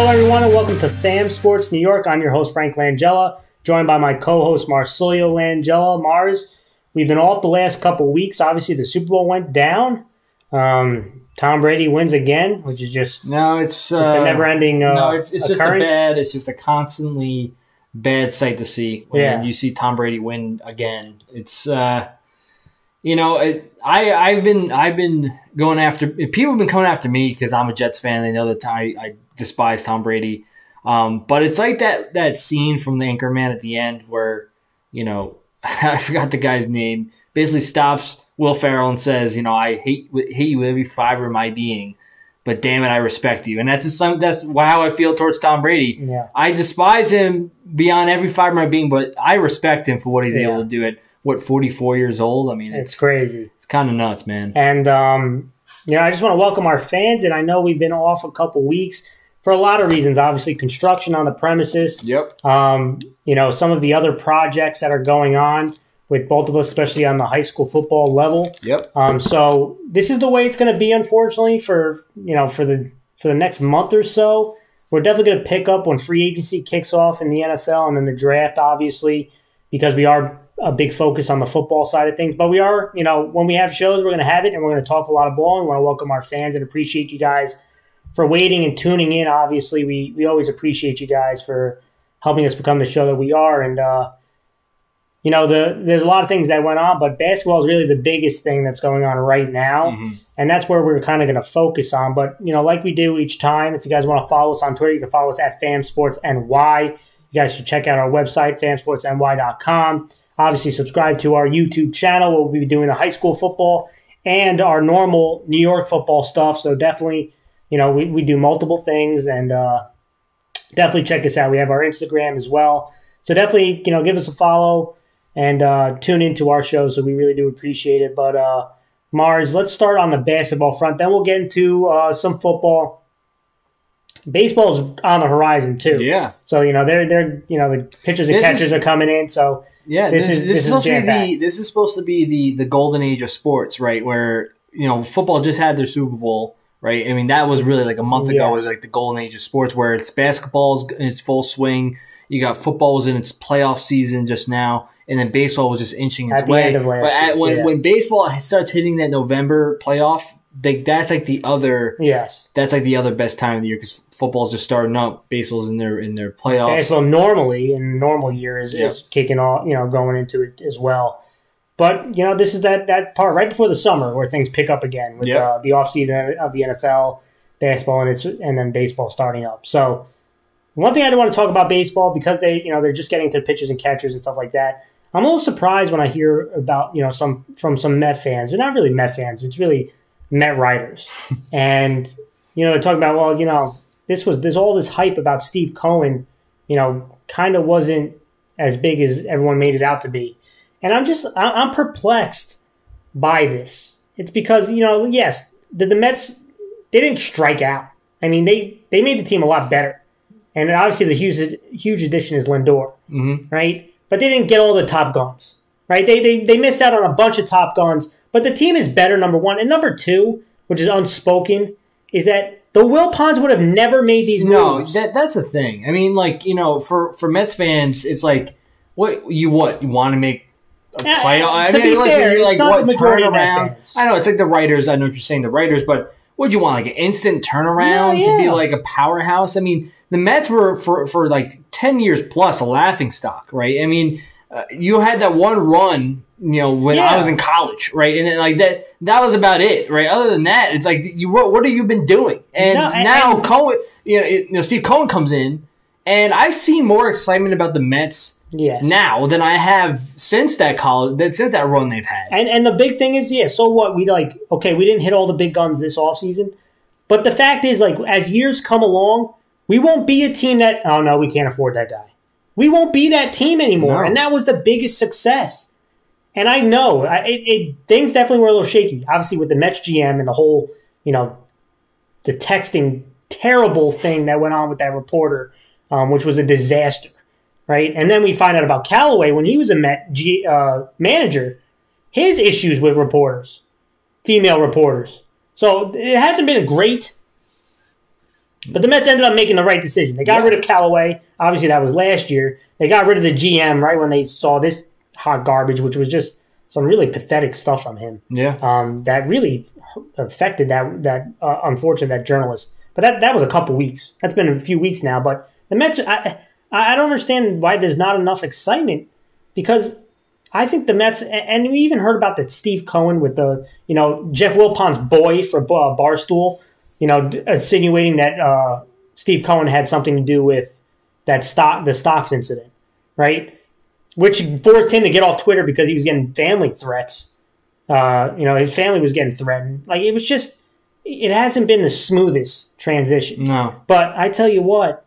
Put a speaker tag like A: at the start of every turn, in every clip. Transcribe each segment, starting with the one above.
A: Hello, everyone, and welcome to Fam Sports New York. I'm your host, Frank Langella, joined by my co-host, Marcelio Langella. Mars, we've been off the last couple weeks. Obviously, the Super Bowl went down. Tom Brady wins again, which is just it's a never-ending
B: it's
A: occurrence.
B: just a constantly bad sight to see when you see Tom Brady win again. It's I've been going after people have been coming after me because I'm a Jets fan. They know that I despise Tom Brady. But it's like that scene from The Anchorman at the end where, I forgot the guy's name, basically stops Will Ferrell and says, I hate you with every fiber of my being, but damn it, I respect you. And that's how I feel towards Tom Brady. Yeah. I despise him beyond every fiber of my being, but I respect him for what he's able to do at, 44 years old? I mean, it's
A: crazy. It's
B: kind of nuts, man.
A: And, I just want to welcome our fans, and I know we've been off a couple weeks for a lot of reasons. Obviously, construction on the premises.
B: Yep.
A: Some of the other projects that are going on with both of us, especially on the high school football level.
B: Yep.
A: So this is the way it's going to be, unfortunately, for the next month or so. We're definitely going to pick up when free agency kicks off in the NFL and then the draft, obviously, because we are a big focus on the football side of things. But we are, when we have shows, we're going to have it, and we're going to talk a lot of ball. And we want to welcome our fans and appreciate you guys for waiting and tuning in. Obviously, we always appreciate you guys for helping us become the show that we are. And, there's a lot of things that went on, but basketball is really the biggest thing that's going on right now. Mm-hmm. And that's where we're kind of going to focus on. But, like we do each time, if you guys want to follow us on Twitter, you can follow us at FamSportsNY. You guys should check out our website, FamSportsNY.com. Obviously, subscribe to our YouTube channel where we'll be doing the high school football and our normal New York football stuff. So definitely, we do multiple things, and definitely check us out. We have our Instagram as well. So definitely, give us a follow and tune into our show. So we really do appreciate it. But Mars, let's start on the basketball front. Then we'll get into some football. Baseball's on the horizon too.
B: Yeah.
A: So they're the pitchers and catchers are coming in. So this is
B: supposed to be the golden age of sports, right? Where football just had their Super Bowl, right? I mean, that was really like a month ago was like the golden age of sports, where it's basketball's in its full swing. You got football was in its playoff season just now, and then baseball was just inching its way. When baseball starts hitting that November playoff, that's like the other best time of the year, because football's just starting up. Baseball's in their playoffs.
A: Baseball normally in a normal year is kicking off, going into it as well. But this is that part right before the summer where things pick up again with the offseason of the NFL, basketball, and then baseball starting up. So one thing I do want to talk about baseball, because they're just getting to pitchers and catchers and stuff like that. I'm a little surprised when I hear about some Met fans. They're not really Met fans. It's really Met writers. And they're talking about, there's all this hype about Steve Cohen, kind of wasn't as big as everyone made it out to be. And I'm perplexed by this. It's because, yes, the Mets, they didn't strike out. I mean, they made the team a lot better. And obviously the huge addition is Lindor, right? But they didn't get all the top guns, right? They missed out on a bunch of top guns. But the team is better, number one. And number two, which is unspoken, is that the Wilpons would have never made these moves.
B: No, that's the thing. I mean, for Mets fans, it's like, you want to make a playoff? I mean,
A: it's not the majority of
B: turnaround. I know, it's like the writers. I know what you're saying, the writers, but would you want, like, an instant turnaround to be like a powerhouse? I mean, the Mets were, for like 10 years plus, a laughingstock, right? I mean, you had that one run, when I was in college, right? And then, like, that was about it, right? Other than that, it's like, what have you been doing? And now Cohen, Steve Cohen comes in, and I've seen more excitement about the Mets now than I have since that run they've had.
A: And the big thing is, so what? We didn't hit all the big guns this offseason, but the fact is, like, as years come along, we won't be a team that, oh no, we can't afford that guy. We won't be that team anymore, and that was the biggest success. And I know things definitely were a little shaky, obviously with the Mets GM and the whole, the texting terrible thing that went on with that reporter, which was a disaster, right? And then we find out about Callaway when he was a Met manager, his issues with reporters, female reporters. So it hasn't been a great But the Mets ended up making the right decision. They got rid of Callaway. Obviously, that was last year. They got rid of the GM right when they saw this hot garbage, which was just some really pathetic stuff from him.
B: Yeah.
A: That really affected that unfortunate, that journalist. But that was a couple weeks. That's been a few weeks now. But the Mets, I don't understand why there's not enough excitement, because I think the Mets, and we even heard about that Steve Cohen with the, Jeff Wilpon's boy for Barstool, insinuating that Steve Cohen had something to do with the stocks incident, right? Which forced him to get off Twitter because he was getting family threats. His family was getting threatened. Like, it was just, it hasn't been the smoothest transition.
B: No.
A: But I tell you what,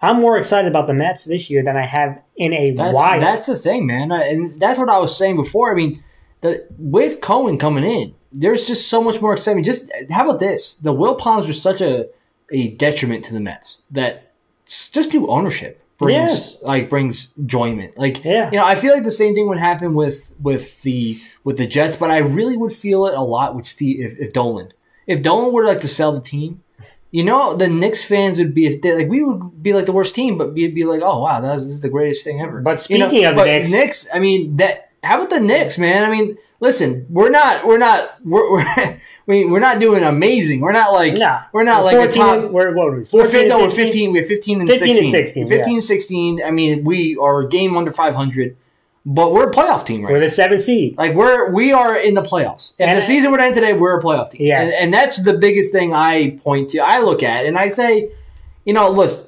A: I'm more excited about the Mets this year than I have in a while.
B: That's the thing, man. And that's what I was saying before. I mean, with Cohen coming in, there's just so much more excitement. Just how about this? The Wilpons were such a detriment to the Mets that just new ownership brings enjoyment. I feel like the same thing would happen with the Jets, but I really would feel it a lot with Steve if Dolan. If Dolan were to sell the team, the Knicks fans would be we would be like the worst team, but we'd be like, oh wow, this is the greatest thing ever.
A: But speaking of the
B: Knicks, I mean how about the Knicks, man? I mean, listen, we're not doing amazing. We're not like a top.
A: What are we?
B: 14, we're 15. We're 15 and 16. 15
A: and
B: 16. I mean, we are a game under 500. But we're a playoff team, right?
A: We're the 7th seed.
B: We are in the playoffs. If the season would end today, we're a playoff team.
A: Yes.
B: And that's the biggest thing I point to. I look at and I say, listen,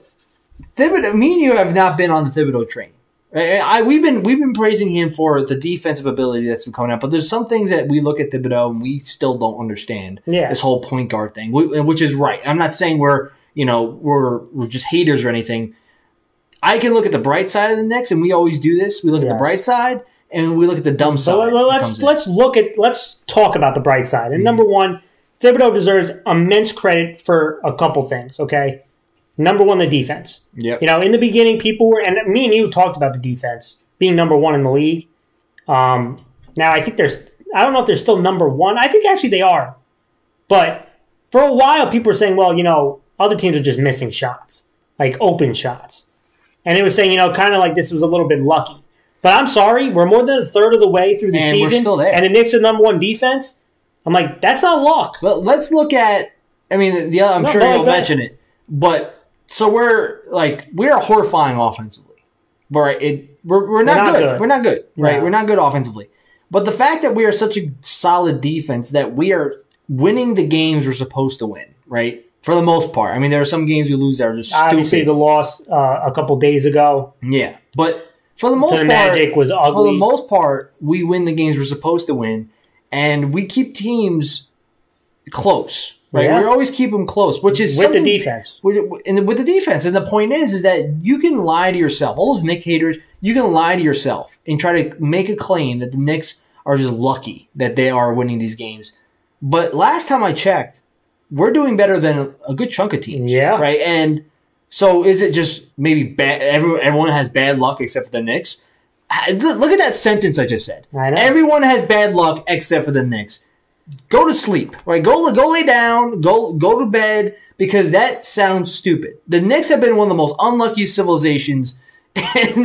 B: me and you have not been on the Thibodeau train. We've been praising him for the defensive ability that's been coming out, but there's some things that we look at Thibodeau and we still don't understand.
A: Yeah.
B: This whole point guard thing, which is right. I'm not saying we're just haters or anything. I can look at the bright side of the Knicks, and we always do this. We look at the bright side, and we look at the dumb side.
A: Let's talk about the bright side. And number one, Thibodeau deserves immense credit for a couple things. Okay, number one, the defense.
B: Yep.
A: In the beginning, people were, and me and you talked about the defense being number one in the league. Now I think I don't know if they're still number one. I think actually they are, but for a while, people were saying, well, other teams are just missing shots, like open shots. And it was saying, kind of like this was a little bit lucky. But I'm sorry, we're more than a third of the way through the season.
B: We're still there.
A: And the Knicks are number one defense. I'm like, that's not luck.
B: Well, let's look at, I'm sure you'll mention it. But, so we're horrifying offensively. We're not good. We're not good, right? No. We're not good offensively. But the fact that we are such a solid defense that we are winning the games we're supposed to win, right? For the most part. I mean, there are some games we lose that are just stupid.
A: Obviously, the loss a couple days ago.
B: Yeah. But for the most part,
A: Magic was ugly.
B: For the most part, we win the games we're supposed to win, and we keep teams close. Right?
A: Yeah.
B: We always keep them close, which is
A: with the defense.
B: With the defense. And the point is that you can lie to yourself. All those Knicks haters, you can lie to yourself and try to make a claim that the Knicks are just lucky that they are winning these games. But last time I checked, we're doing better than a good chunk of teams.
A: Yeah.
B: Right? And so is it just maybe bad? Everyone has bad luck except for the Knicks? Look at that sentence I just said.
A: I know.
B: Everyone has bad luck except for the Knicks. Go to sleep. Right? Go lay down. Go to bed, because that sounds stupid. The Knicks have been one of the most unlucky civilizations in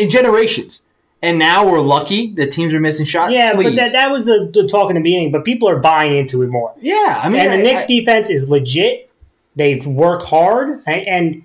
B: generations. And now we're lucky that teams are missing shots.
A: Yeah,
B: Please.
A: but that was the talk in the beginning. But people are buying into it more.
B: Yeah,
A: and the Knicks defense is legit. They work hard, and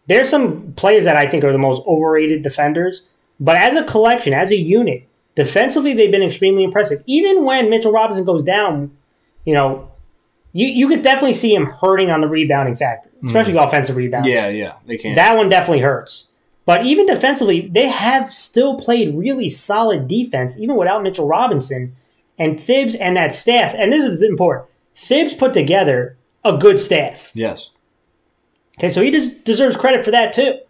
A: there's some players that I think are the most overrated defenders. But as a collection, as a unit, defensively, they've been extremely impressive. Even when Mitchell Robinson goes down, you could definitely see him hurting on the rebounding factor, especially offensive rebounds.
B: Yeah, they can.
A: That one definitely hurts. But even defensively, they have still played really solid defense, even without Mitchell Robinson. And Thibs and that staff, and this is important, Thibs put together a good staff.
B: Yes.
A: Okay, so he deserves credit for that too.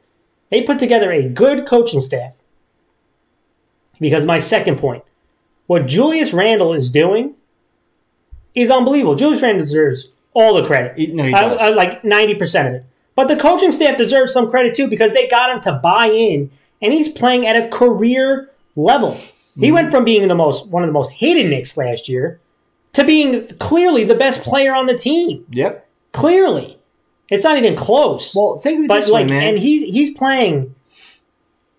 A: They put together a good coaching staff. Because my second point, what Julius Randle is doing is unbelievable. Julius Randle deserves all the credit.
B: No, he does.
A: Like 90% of it. But the coaching staff deserves some credit too, because they got him to buy in, and he's playing at a career level. He went from being one of the most hated Knicks last year to being clearly the best player on the team.
B: Yep.
A: Clearly. It's not even close.
B: Well, think of it this way, man.
A: And he's playing,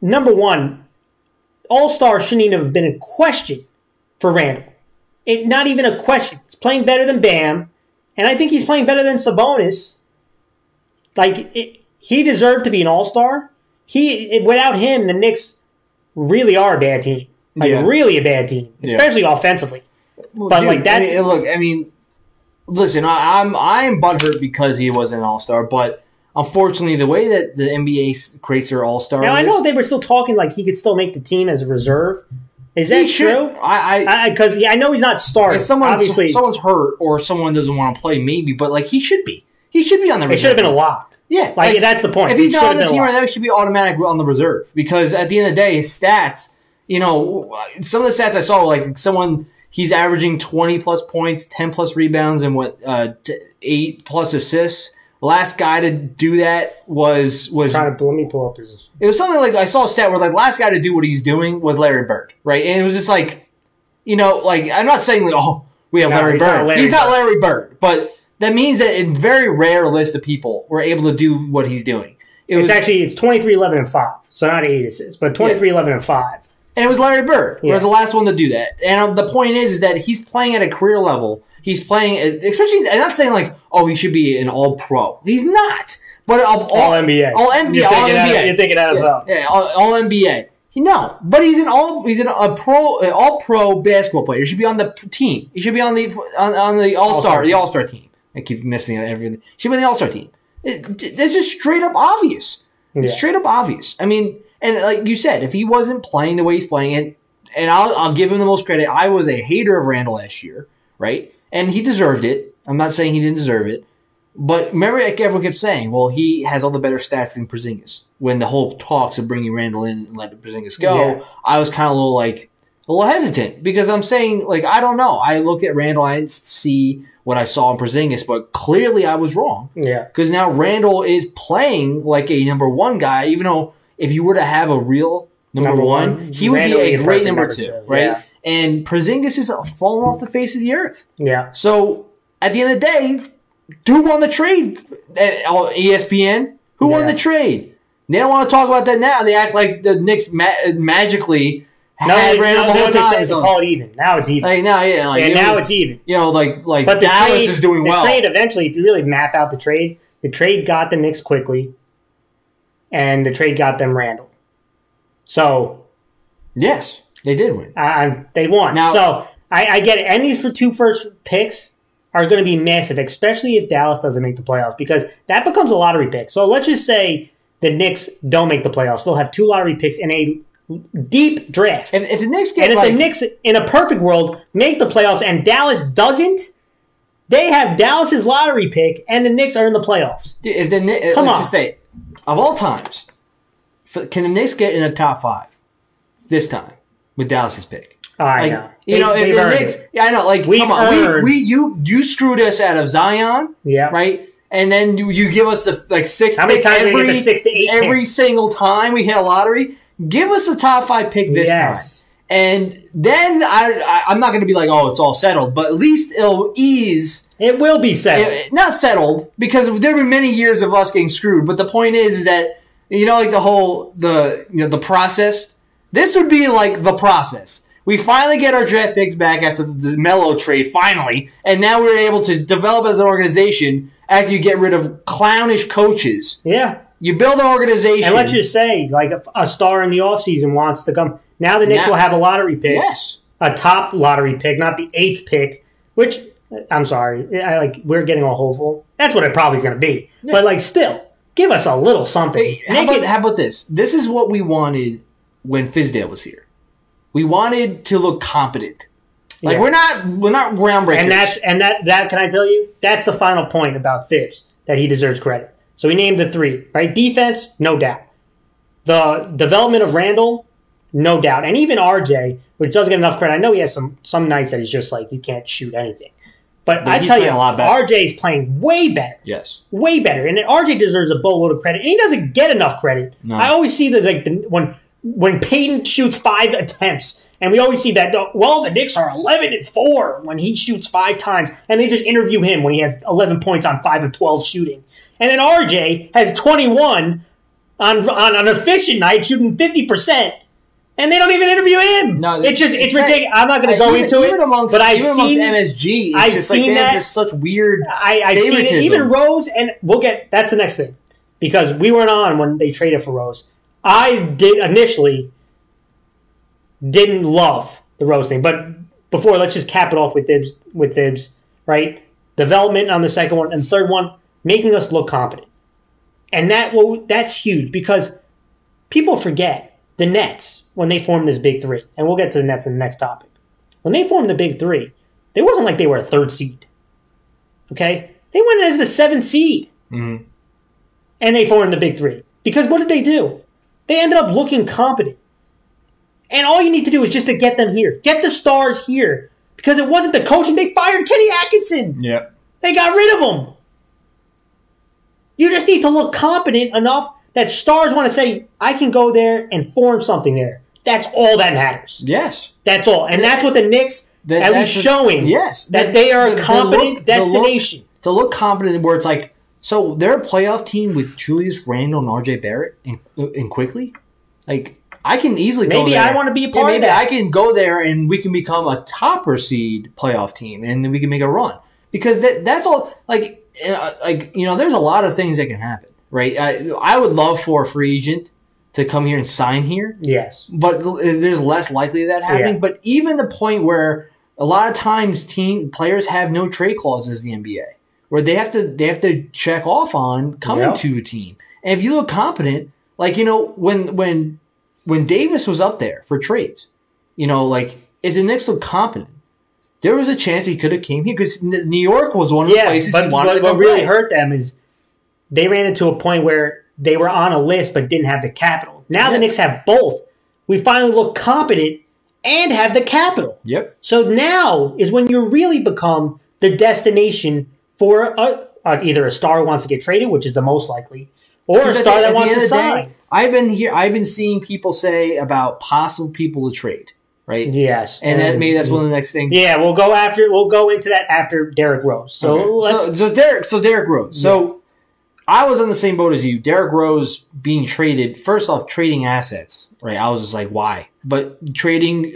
A: number one, All-Star shouldn't even have been a question for Randall. Not even a question. He's playing better than Bam, and I think he's playing better than Sabonis. He deserved to be an All-Star. Without him, the Knicks really are a bad team. Really a bad team, especially offensively.
B: Well, but dude, that's I mean, listen, I'm butthurt because he wasn't an All-Star, but unfortunately, the way that the NBA creates their All-Star
A: now, I know they were still talking like he could still make the team as a reserve. Is that true? Because I know he's not starting. If
B: someone's hurt or someone doesn't want to play, maybe, but he should be. He should be on the reserve.
A: It should have been a lock.
B: Yeah,
A: that's the point.
B: If he's not on the team right now, he should be automatic on the reserve because at the end of the day, his stats. Some of the stats I saw, he's averaging 20+ points, 10+ rebounds, and 8+ assists. Last guy to do that was
A: trying to let me pull up his.
B: It was something like I saw a stat where last guy to do what he's doing was Larry Bird, right? And it was just I'm not saying we have Larry Bird. He's not Larry Bird, but that means that a very rare list of people were able to do what he's doing.
A: It's 23, 11, and 5, so not 8 assists, but 23, 11, and 5.
B: And it was Larry Bird who was the last one to do that. And the point is that he's playing at a career level. He's playing, especially, I'm not saying he should be an all-pro. He's not. But
A: all-NBA.
B: All-NBA.
A: You're thinking NFL.
B: Yeah, all-NBA. But he's an all-pro basketball player. He should be on the team. He should be on the All-Star team. I keep missing everything. He should be on the All-Star team. That's just straight up obvious. Yeah. It's straight up obvious. I mean, and like you said, if he wasn't playing the way he's playing, and I'll give him the most credit. I was a hater of Randall last year, right? And he deserved it. I'm not saying he didn't deserve it. But remember, everyone kept saying, well, he has all the better stats than Porzingis. When the whole talks of bringing Randall in and letting Porzingis go, I was kind of a little hesitant. Because I'm saying, I don't know. I looked at Randall, I didn't see what I saw in Porzingis, but clearly I was wrong.
A: Yeah.
B: Because now Randall is playing like a number one guy, even though if you were to have a real number one, he would be a great number two, right? Yeah. And Porzingis is falling off the face of the earth.
A: Yeah.
B: So at the end of the day, who won the trade? ESPN? Who won the trade? They don't want to talk about that now. They act like the Knicks magically had Randall the whole time.
A: Call it even. Now it's even.
B: Now
A: it's even.
B: But Dallas is doing well.
A: The trade eventually, if you really map out the trade got the Knicks quickly, and the trade got them Randall. So,
B: yes, they did win.
A: They won. Now, so I get it. And these 2 first picks are going to be massive, especially if Dallas doesn't make the playoffs, because that becomes a lottery pick. So let's just say the Knicks don't make the playoffs. They'll have 2 lottery picks in a deep draft.
B: If the Knicks
A: the Knicks, in a perfect world, make the playoffs and Dallas doesn't, they have Dallas's lottery pick and the Knicks are in the playoffs.
B: Dude, let's just say, of all times, can the Knicks get in the top 5 this time with Dallas's pick?
A: I know.
B: If the Knicks, I know. Come on, you screwed us out of Zion, right? And then you give us the 6th.
A: How many times did we get the 6 to 8?
B: Every single time we hit a lottery, give us a top 5 pick this time. And then I'm not going to be it's all settled, but at least it'll ease.
A: It will be settled.
B: Not settled, because there have been many years of us getting screwed. But the point is that the process. This would be the process. We finally get our draft picks back after the Melo trade, finally, and now we're able to develop as an organization after you get rid of clownish coaches.
A: Yeah.
B: You build an organization.
A: And let's just say, a star in the offseason wants to come. Now the Knicks will have a lottery pick.
B: Yes.
A: A top lottery pick, not the 8th pick, which, I'm sorry, we're getting all hopeful. That's what it probably is going to be. Yeah. But, still, give us a little something.
B: Hey, how about this? This is what we wanted when Fizdale was here. We wanted to look competent. We're not groundbreakers.
A: And that can I tell you? That's the final point about Fibs, that he deserves credit. So we named the 3, right? Defense, no doubt. The development of Randall, no doubt. And even RJ, which doesn't get enough credit. I know he has some nights that he's just he can't shoot anything. But I tell you, RJ is playing way better.
B: Yes. Way
A: better. And RJ deserves a boatload of credit. And he doesn't get enough credit. No. I always see when when Peyton shoots 5 attempts, and we always see that, well, the Knicks are 11-4 when he shoots 5 times, and they just interview him when he has 11 points on 5 of 12 shooting. And then RJ has 21 on an efficient night, shooting 50%, and they don't even interview him. No, it's ridiculous. I'm not going to go into it, but I've seen
B: MSG. I've seen that. There's such weird
A: I've seen it. Even Rose, and that's the next thing, because we weren't on when they traded for Rose. I initially didn't love the Rose thing, but before, let's just cap it off with Thibs, right? Development on the second one, and third one, making us look competent. And that's huge, because people forget the Nets, when they formed this big three, and we'll get to the Nets in the next topic. When they formed the big three, it wasn't like they were a 3rd seed. Okay? They went as the 7th seed. Mm-hmm. And they formed the big three. Because what did they do? They ended up looking competent. And all you need to do is just to get them here. Get the stars here. Because it wasn't the coaching. They fired Kenny Atkinson.
B: Yep.
A: They got rid of him. You just need to look competent enough that stars want to say, I can go there and form something there. That's all that matters.
B: Yes.
A: That's all. And that's what the Knicks, at least showing, that they are a competent destination.
B: To look competent where it's like, so they're a playoff team with Julius Randle and RJ Barrett and Quickly? Like, I can easily go there.
A: Maybe I want to be a part of that.
B: I can go there and we can become a topper seed playoff team and then we can make a run. Because that's all, there's a lot of things that can happen, right? I would love for a free agent to come here and sign here.
A: Yes.
B: But there's less likely of that happening. Yeah. But even the point where a lot of times players have no trade clauses in the NBA, where they have to check off on coming to a team. And if you look competent, when Davis was up there for trades, if the Knicks look competent, there was a chance he could have came here because New York was one of the places he wanted to go.
A: What really hurt them is they ran into a point where they were on a list but didn't have the capital. Now the Knicks have both. We finally look competent and have the capital.
B: Yep.
A: So now is when you really become the destination for either a star who wants to get traded, which is the most likely, or a star that wants to sign.
B: I've been seeing people say about possible people to trade. Right.
A: Yes,
B: and maybe that's one of the next things.
A: Yeah, we'll go into that after Derrick Rose. So
B: Derrick Rose. So I was on the same boat as you. Derrick Rose being traded. First off, trading assets. Right. I was just like, why? But trading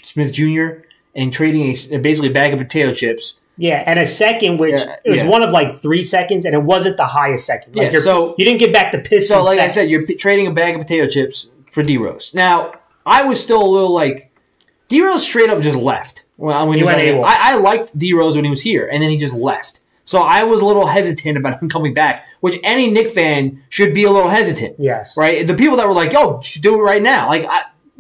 B: Smith Jr. and trading basically a bag of potato chips.
A: Yeah, and a second, which it was one of 3 seconds, and it wasn't the highest second. So you didn't get back the Pistons.
B: So I said, you're trading a bag of potato chips for D Rose. Now, I was still a little D Rose straight up just left. When he went I liked D Rose when he was here, and then he just left. So I was a little hesitant about him coming back, which any Knick fan should be a little hesitant.
A: Yes.
B: Right? The people that were like, yo, you should do it right now.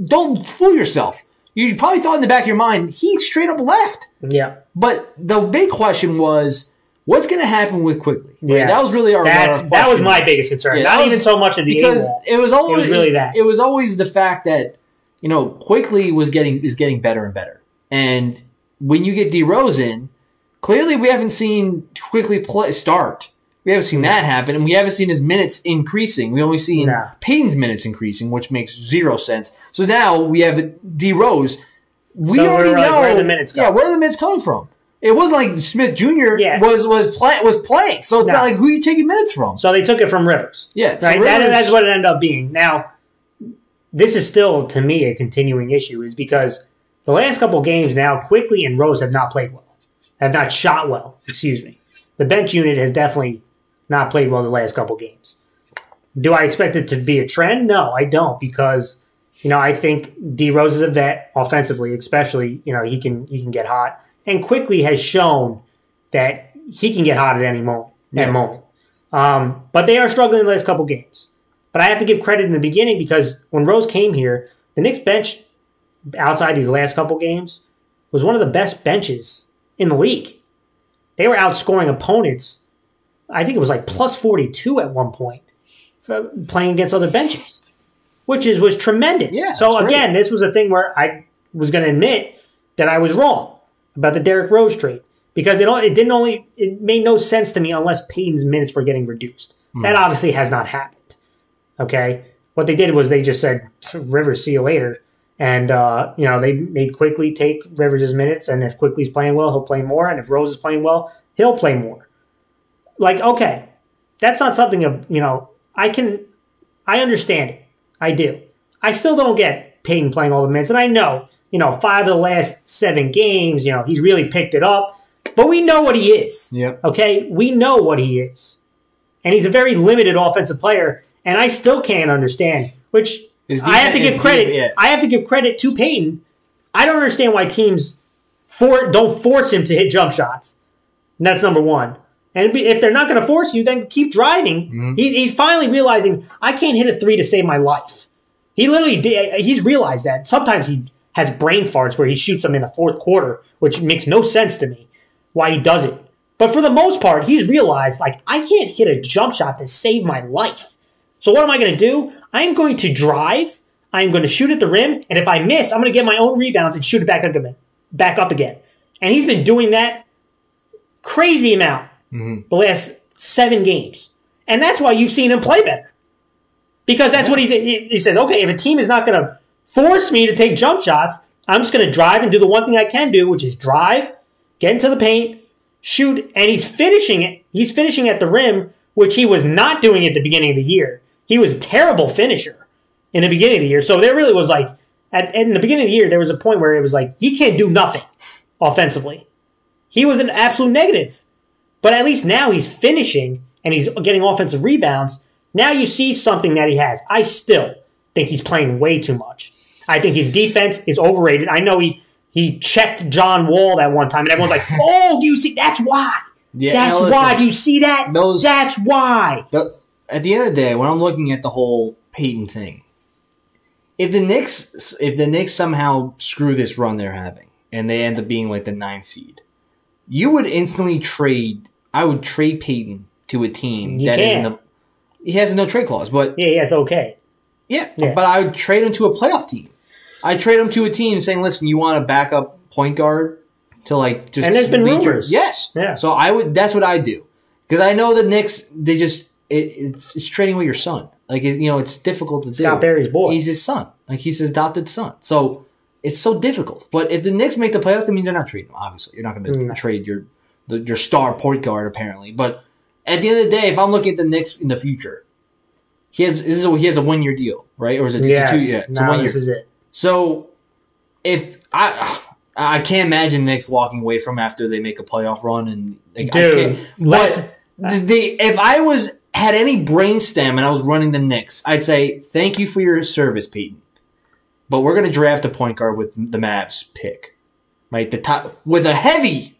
B: Don't fool yourself. You probably thought in the back of your mind, he straight up left.
A: Yeah.
B: But the big question was, what's going to happen with Quickly? Right?
A: Yeah.
B: That was really
A: that was my biggest concern.
B: Yeah,
A: Not even so much of the
B: because it was
A: really that.
B: It was always the fact that Quickly is getting better and better. And when you get D Rose in, clearly we haven't seen Quickly start. We haven't seen that happen, and we haven't seen his minutes increasing. We only seen Payton's minutes increasing, which makes 0 sense. So now we have D Rose. We already know
A: where are the minutes coming.
B: Yeah, where are the minutes coming from? It wasn't like Smith Jr. was playing, so it's not like who are you taking minutes from.
A: So they took it from Rivers.
B: Yeah,
A: right. That's what it ended up being. Now, this is still to me a continuing issue, is because the last couple of games now, Quickly and Rose have not played well, have not shot well. Excuse me. The bench unit has definitely not played well the last couple games. Do I expect it to be a trend? No, I don't, because I think D Rose is a vet offensively, especially. He can get hot, and Quickly has shown that he can get hot at any moment. But they are struggling in the last couple games. But I have to give credit in the beginning, because when Rose came here, the Knicks bench outside these last couple games was one of the best benches in the league. They were outscoring opponents. I think it was plus 42 at one point for playing against other benches, which was tremendous.
B: Yeah,
A: so again, this was a thing where I was going to admit that I was wrong about the Derrick Rose trade, because it made no sense to me unless Payton's minutes were getting reduced. That obviously has not happened. Okay, What they did was they just said, Rivers, see you later. And, they made Quickly take Rivers' minutes. And if Quickly's playing well, he'll play more. And if Rose is playing well, he'll play more. Like, okay, that's not something I understand it. I do. I still don't get Payton playing all the minutes. And I know, 5 of the last 7 games, he's really picked it up. But we know what he is.
B: Yep.
A: Okay? We know what he is. And he's a very limited offensive player. And I still can't understand, which I have to give credit. Yeah. I have to give credit to Payton. I don't understand why teams don't force him to hit jump shots. And that's number one. And if they're not going to force you, then keep driving. Mm-hmm. He's finally realizing, I can't hit a 3 to save my life. He literally did. He's realized that. Sometimes he has brain farts where he shoots them in the fourth quarter, which makes no sense to me why he does it. But for the most part, he's realized, I can't hit a jump shot to save my life. So what am I going to do? I'm going to drive. I'm going to shoot at the rim. And if I miss, I'm going to get my own rebounds and shoot it back up again. And he's been doing that crazy amount the last 7 games. And that's why you've seen him play better. Because that's what he says, okay, if a team is not going to force me to take jump shots, I'm just going to drive and do the one thing I can do, which is drive, get into the paint, shoot, and he's finishing it. He's finishing at the rim, which he was not doing at the beginning of the year. He was a terrible finisher in the beginning of the year. So there really was in the beginning of the year, there was a point where it was he can't do nothing offensively. He was an absolute negative. But at least now he's finishing and he's getting offensive rebounds. Now you see something that he has. I still think he's playing way too much. I think his defense is overrated. I know he checked John Wall that one time and everyone's like, oh, do you see? That's why. Yeah, that's why. Do you see that? That's why.
B: At the end of the day, when I'm looking at the whole Payton thing, if the Knicks somehow screw this run they're having and they end up being the 9th seed, you would instantly trade. I would trade Payton to a team he has a no trade clause, but
A: yes, okay,
B: yeah. But I would trade him to a playoff team. I'd trade him to a team saying, "Listen, you want a backup point guard to just."
A: And there's been rumors.
B: Yes, yeah. So I would. That's what I do because I know the Knicks. They just. It's trading with your son. It's difficult to do.
A: Scott Barry's boy.
B: He's his son. He's his adopted son. So it's so difficult. But if the Knicks make the playoffs, that means they're not trading him. Obviously, you're not going to trade your star point guard apparently. But at the end of the day, if I'm looking at the Knicks in the future, he has a 1-year deal, right? Or is it 2? Yeah, it's a 1 year.
A: This is it.
B: So if I can't imagine Knicks walking away from after they make a playoff run and if I had any brainstem and I was running the Knicks, I'd say, thank you for your service, Payton. But we're going to draft a point guard with the Mavs pick. Right? With a heavy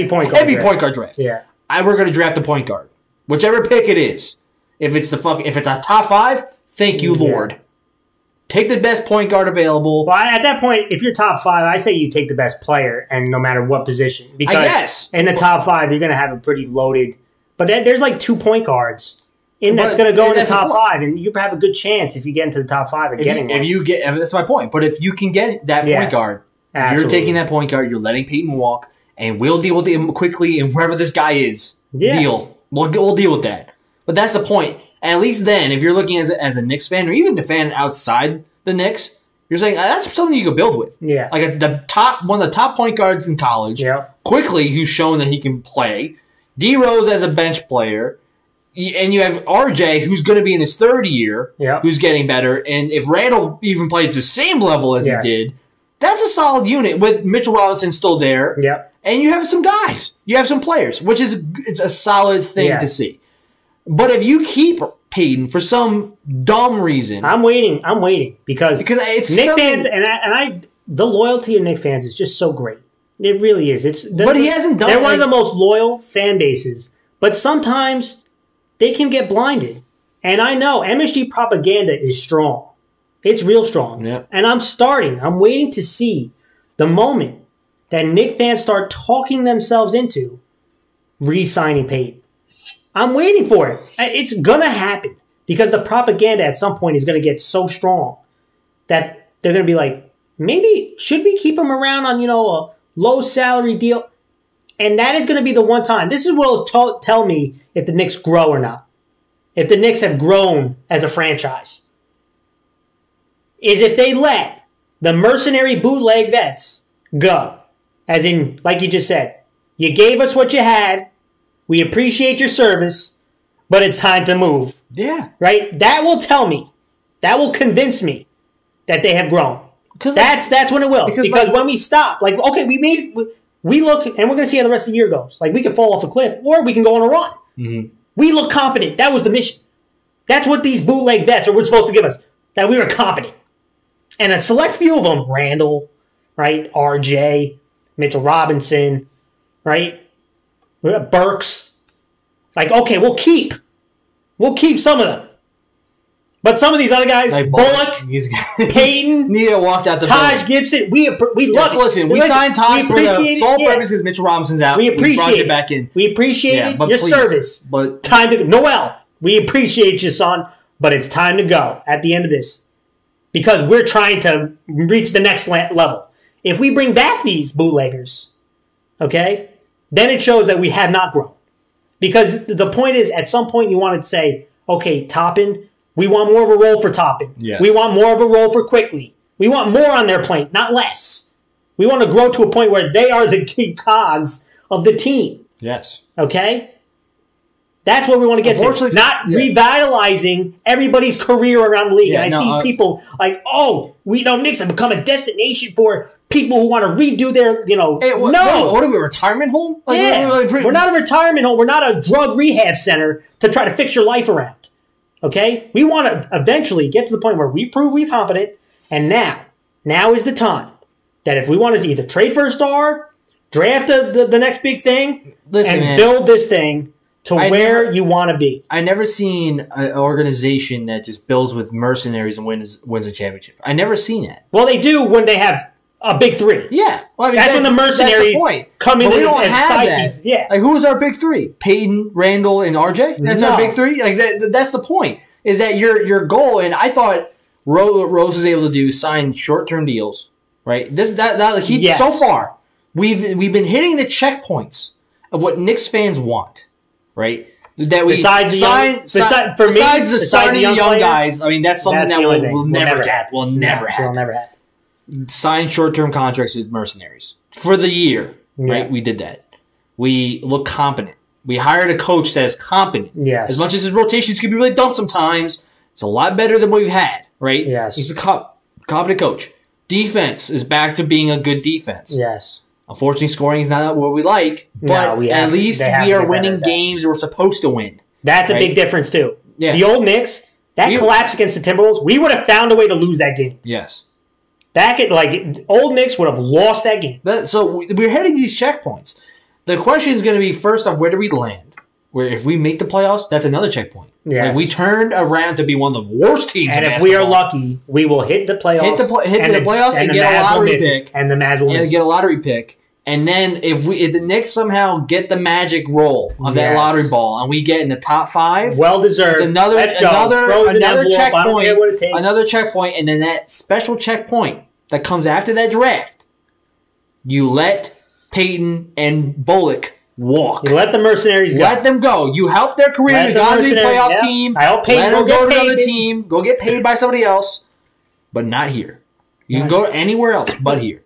B: point guard draft.
A: Yeah.
B: We're going to draft a point guard. Whichever pick it is. If it's a top 5, thank you, Lord. Take the best point guard available.
A: Well, at that point, if you're top 5, I say you take the best player, and no matter what position. Because in the top 5, you're going to have a pretty loaded. But there's 2 point guards that's going to go in the top 5, and you have a good chance if you get into the top 5 of getting one.
B: That's my point. But if you can get that point guard, you're taking that point guard, you're letting Payton walk, and we'll deal with him quickly, and wherever this guy is, deal. We'll deal with that. But that's the point. And at least then, if you're looking as a Knicks fan, or even a fan outside the Knicks, you're saying that's something you can build with.
A: Yeah.
B: One of the top point guards in college, quickly, who's shown that he can play. D Rose as a bench player, and you have RJ, who's going to be in his 3rd year, who's getting better. And if Randall even plays the same level as he did, that's a solid unit with Mitchell Robinson still there. And you have some guys. You have some players, which it's a solid thing to see. But if you keep Payton for some dumb reason,
A: I'm waiting because
B: it's
A: Knicks fans and the loyalty of Knicks fans is just so great. It really is.
B: But he hasn't done.
A: They're one of the most loyal fan bases, but sometimes they can get blinded. And I know MSG propaganda is strong. It's real strong.
B: Yeah.
A: And I'm waiting to see the moment that Knicks fans start talking themselves into re-signing Payton. I'm waiting for it. It's going to happen because the propaganda at some point is going to get so strong that they're going to be like, maybe, should we keep him around on, a low salary deal? And that is going to be the one time. This is what will tell me if the Knicks grow or not. If the Knicks have grown as a franchise. is if they let the mercenary bootleg vets go. As in, like you just said, you gave us what you had. We appreciate your service, but it's time to move.
B: Yeah.
A: Right? That will tell me. That will convince me that they have grown. That's when it will. Because when we stop, like, okay, we look, and we're going to see how the rest of the year goes. Like, we can fall off a cliff, or we can go on a run.
B: Mm-hmm.
A: We look competent. That was the mission. That's what these bootleg vets were supposed to give us, that we were competent. And a select few of them, Randall, right, RJ, Mitchell Robinson, right, Burks, like, okay, we'll keep some of them. But some of these other guys, like Bullock, Payton,
B: Nita walked out the
A: Taj Gibson, we love it.
B: Listen, we signed Taj for the sole purpose because Mitchell Robinson's out.
A: We appreciate
B: it back in.
A: We appreciate your service.
B: But
A: time to Noel, we appreciate you, son, but it's time to go at the end of this because we're trying to reach the next level. If we bring back these bootleggers, okay, then it shows that we have not grown. Because the point is, at some point you want to say, okay, Toppin, we want more of a role for Toppin.
B: Yes.
A: We want more of a role for Quickly. We want more on their plate, not less. We want to grow to a point where they are the key cogs of the team.
B: Yes.
A: Okay? That's what we want to get to. Not revitalizing everybody's career around the league.
B: Yeah,
A: and I see people like, Knicks have become a destination for people who want to redo their,
B: What are we, a retirement home?
A: Like, yeah. We're not a retirement home. We're not a drug rehab center to try to fix your life around. Okay? We want to eventually get to the point where we prove we're competent, and now is the time that if we wanted to either trade for a star, draft the next big thing, build this thing to where you want to be.
B: I never seen an organization that just builds with mercenaries and wins a championship. I never seen it.
A: Well, they do when they have a big three.
B: Yeah. Well, I mean,
A: that's when the mercenaries come in as side pieces. Yeah.
B: Like, who's our big three? Peyton, Randall, and RJ? That's our big three? Like, that's the point, is that your goal, and I thought Rose was able to do sign short-term deals, right? So far, we've been hitting the checkpoints of what Knicks fans want. Right? That we besides the signing of young guys, I mean, that's something that will never happen. Will never happen. Sign short-term contracts with mercenaries for the year, right? We did that. We look competent. We hired a coach that is competent.
A: Yes.
B: As much as his rotations can be really dumb sometimes, it's a lot better than what we've had, right?
A: Yes.
B: He's a competent coach. Defense is back to being a good defense.
A: Yes.
B: Unfortunately, scoring is not what we like, but at least we are winning games we're supposed to win.
A: That's a big difference, too.
B: Yeah.
A: The old Knicks, collapse against the Timberwolves, we would have found a way to lose that game.
B: Yes.
A: Old Knicks would have lost that game.
B: So we're hitting these checkpoints. The question is going to be, first off, where do we land? Where if we make the playoffs, that's another checkpoint.
A: Yes.
B: Like, we turned around to be one of the worst teams in basketball.
A: And if we are lucky, we will hit the playoffs.
B: Hit the playoffs and get a lottery pick.
A: And the Mavs will miss.
B: And get a lottery pick. And then if the Knicks somehow get the magic roll of that lottery ball and we get in the top 5,
A: well deserved.
B: It's another checkpoint. Another checkpoint, and then that special checkpoint that comes after that draft, you let Peyton and Bullock walk.
A: You let the mercenaries go.
B: Let them go. You help their career. You got to be a playoff team.
A: I hope Peyton
B: let them go to another team. Go get paid by somebody else, but not here. You can go anywhere else but here.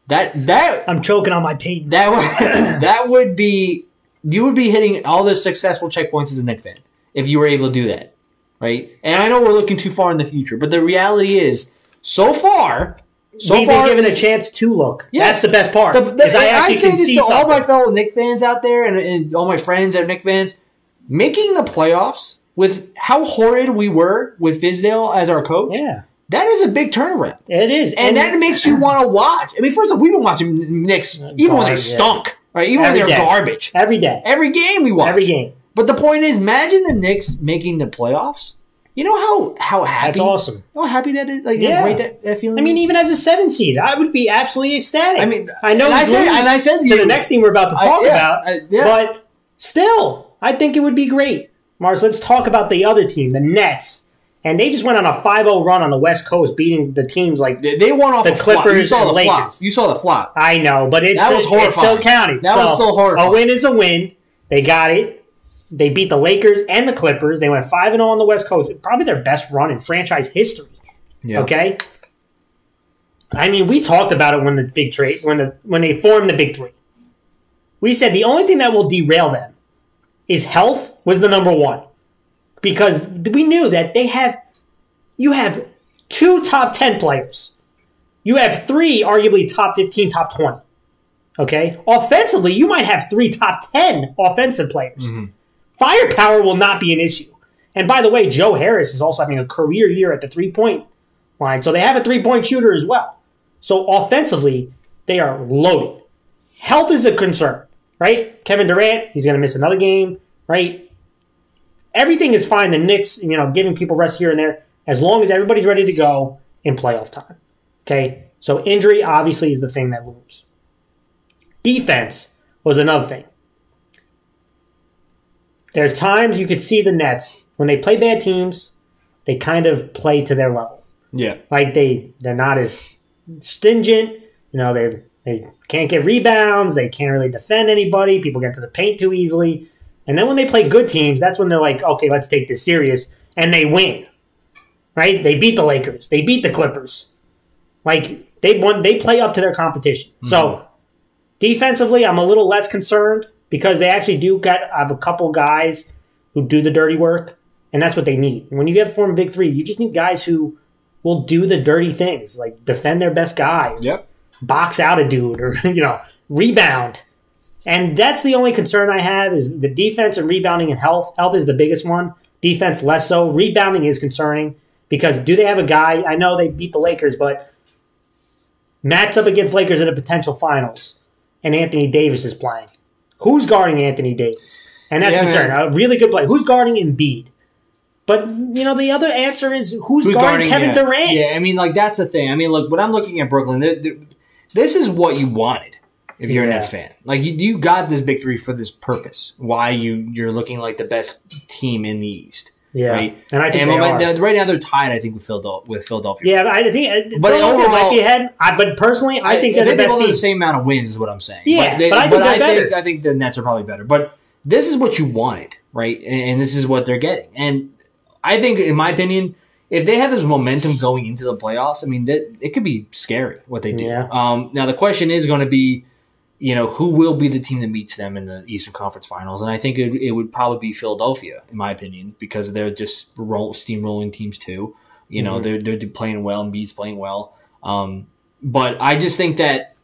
B: That
A: I'm choking on my Peyton.
B: That would be, you would be hitting all the successful checkpoints as a Knicks fan if you were able to do that, right? And I know we're looking too far in the future, but the reality is, so far
A: we've been given a chance to look. Yes. That's the best part. I actually can see something.
B: All my fellow Knicks fans out there and all my friends that are Knicks fans, making the playoffs with how horrid we were with Fizdale as our coach.
A: Yeah.
B: That is a big turnaround.
A: It is.
B: And that makes you want to watch. I mean, first of all, we've been watching Knicks even when they stunk. Right? Even when they were garbage.
A: Every day.
B: Every game we watch.
A: Every game.
B: But the point is, imagine the Knicks making the playoffs. You know how happy?
A: That's awesome.
B: You know how happy that is? Like, how great that feeling is?
A: I mean, even as a 7 seed, I would be absolutely ecstatic.
B: I mean,
A: I know
B: I said
A: to the next team we're about to talk about, but still, I think it would be great. Mars, let's talk about the other team, the Nets. And they just went on a 5-0 run on the West Coast, beating the teams like
B: they won off
A: the Clippers and Lakers.
B: Flop. You saw the flop.
A: I know, but it's still counting.
B: That was still horrifying.
A: A win is a win. They got it. They beat the Lakers and the Clippers. They went 5-0 on the West Coast. Probably their best run in franchise history.
B: Yeah.
A: Okay? I mean, we talked about it when the big trade, when they formed the big three. We said the only thing that will derail them is health was the number one. Because we knew that you have 2 top 10 players. You have 3 arguably top 15, top 20. Okay? Offensively, you might have 3 top 10 offensive players. Mm-hmm. Firepower will not be an issue. And by the way, Joe Harris is also having a career year at the 3-point line. So they have a 3-point shooter as well. So offensively, they are loaded. Health is a concern, right? Kevin Durant, he's going to miss another game, right? Everything is fine. The Knicks, giving people rest here and there, as long as everybody's ready to go in playoff time. Okay? So injury, obviously, is the thing that looms. Defense was another thing. There's times you could see the Nets, when they play bad teams, they kind of play to their level.
B: Yeah.
A: Like they're not as stingent. They can't get rebounds. They can't really defend anybody. People get to the paint too easily. And then when they play good teams, that's when they're like, okay, let's take this serious. And they win. Right? They beat the Lakers. They beat the Clippers. Like, they play up to their competition. Mm-hmm. So, defensively, I'm a little less concerned because they actually have a couple guys who do the dirty work, and that's what they need. And when you get form big three, you just need guys who will do the dirty things, like defend their best guy, box out a dude, or rebound. And that's the only concern I have is the defense and rebounding and health. Health is the biggest one. Defense less so. Rebounding is concerning because do they have a guy? I know they beat the Lakers, but matched up against Lakers in a potential finals, and Anthony Davis is playing. Who's guarding Anthony Davis? And that's concern. A really good play. Who's guarding Embiid? But, the other answer is who's guarding Kevin Durant?
B: Yeah, I mean, that's the thing. I mean, look, when I'm looking at Brooklyn, this is what you wanted if you're a Nets fan. Like, you got this big three for this purpose. Why you're looking like the best team in the East.
A: Yeah,
B: right?
A: And I think
B: right now they're tied, I think, with Philadelphia.
A: Yeah, I think
B: but overall,
A: might be ahead. But personally, I think they're the best team.
B: The same amount of wins is what I'm saying.
A: Yeah, but I think they're better.
B: I think the Nets are probably better. But this is what you wanted, right? And this is what they're getting. And I think, in my opinion, if they have this momentum going into the playoffs, I mean, it could be scary what they do.
A: Yeah.
B: Now, the question is going to be, who will be the team that meets them in the Eastern Conference Finals? And I think it would probably be Philadelphia, in my opinion, because they're just steamrolling teams too. They're playing well, and Embiid's playing well. But I just think that,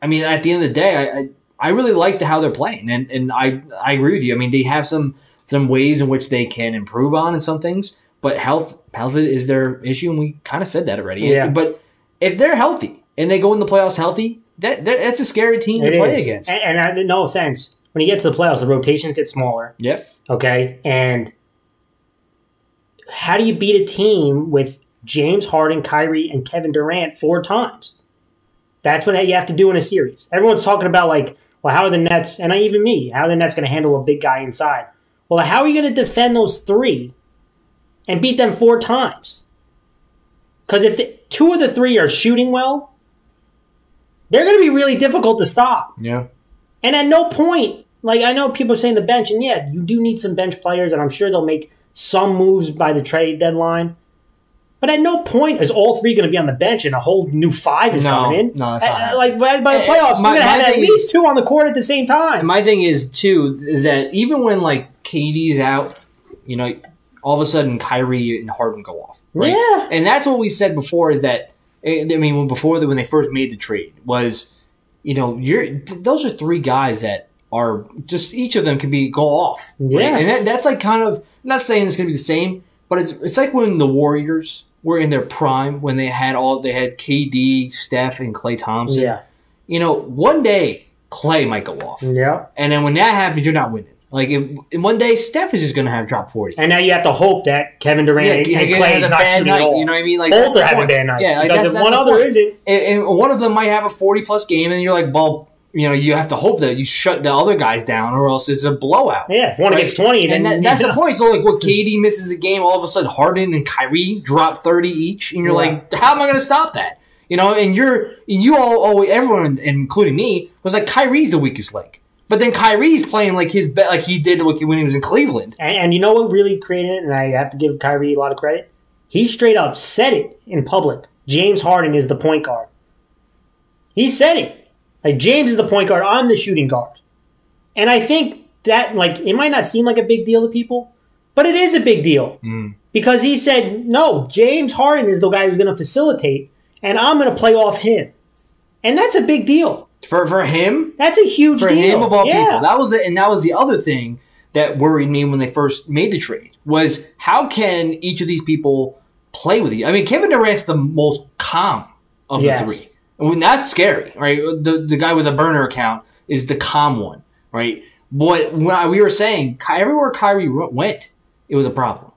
B: I mean, at the end of the day, I really like how they're playing, and I agree with you. I mean, they have some ways in which they can improve on in some things, but health is their issue, and we kind of said that already.
A: Yeah.
B: But if they're healthy and they go in the playoffs healthy, that's a scary team to play against.
A: And no offense, when you get to the playoffs, the rotations get smaller.
B: Yep.
A: Okay? And how do you beat a team with James Harden, Kyrie, and Kevin Durant 4 times? That's what you have to do in a series. Everyone's talking about, how are the Nets, and even me, how are the Nets going to handle a big guy inside? Well, how are you going to defend those 3 and beat them 4 times? Because if 2 of the 3 are shooting well, they're going to be really difficult to stop.
B: Yeah.
A: And at no point, I know people are saying the bench, and yeah, you do need some bench players, and I'm sure they'll make some moves by the trade deadline. But at no point is all 3 going to be on the bench and a whole new 5 is coming in.
B: No, that's not.
A: By the playoffs, you're going to have at least 2 on the court at the same time.
B: My thing is, too, is that even when, KD's out, all of a sudden Kyrie and Harden go off. Right?
A: Yeah.
B: And that's what we said before is that, when they first made the trade was, those are 3 guys that are just, each of them can go off. Right?
A: Yeah.
B: And that's kind of, I'm not saying it's going to be the same, but it's like when the Warriors were in their prime, when they had KD, Steph, and Klay Thompson.
A: Yeah.
B: One day Klay might go off.
A: Yeah.
B: And then when that happens, you're not winning. If one day Steph is just going to have drop 40.
A: And now you have to hope that Kevin Durant and Klay is not shooting at all.
B: You know what I mean?
A: Both are having bad nights.
B: Yeah,
A: because if one other isn't.
B: And one of them might have a 40-plus game, and you're like, well, you have to hope that you shut the other guys down, or else it's a blowout.
A: Yeah, if one against 20.
B: And that's the point. So, what KD misses a game, all of a sudden Harden and Kyrie drop 30 each, and you're like, how am I going to stop that? And everyone, including me, was like, Kyrie's the weakest link. But then Kyrie's playing his bet, he did when he was in Cleveland.
A: And you know what really created it? And I have to give Kyrie a lot of credit. he straight up said it in public. James Harden is the point guard. He said it. Like, James is the point guard. I'm the shooting guard. And I think that, like, it might not seem like a big deal to people, but it is a big deal. Because he said, no, James Harden is the guy who's going to facilitate, and I'm going to play off him. And that's a big deal.
B: For him?
A: That's a huge deal.
B: For him of all people. That was the other thing that worried me when they first made the trade, was how can each of these people play with you? I mean, Kevin Durant's the most calm of the three. I mean, that's scary, right? The guy with a burner account is the calm one, right? But when we were saying, everywhere Kyrie went, it was a problem.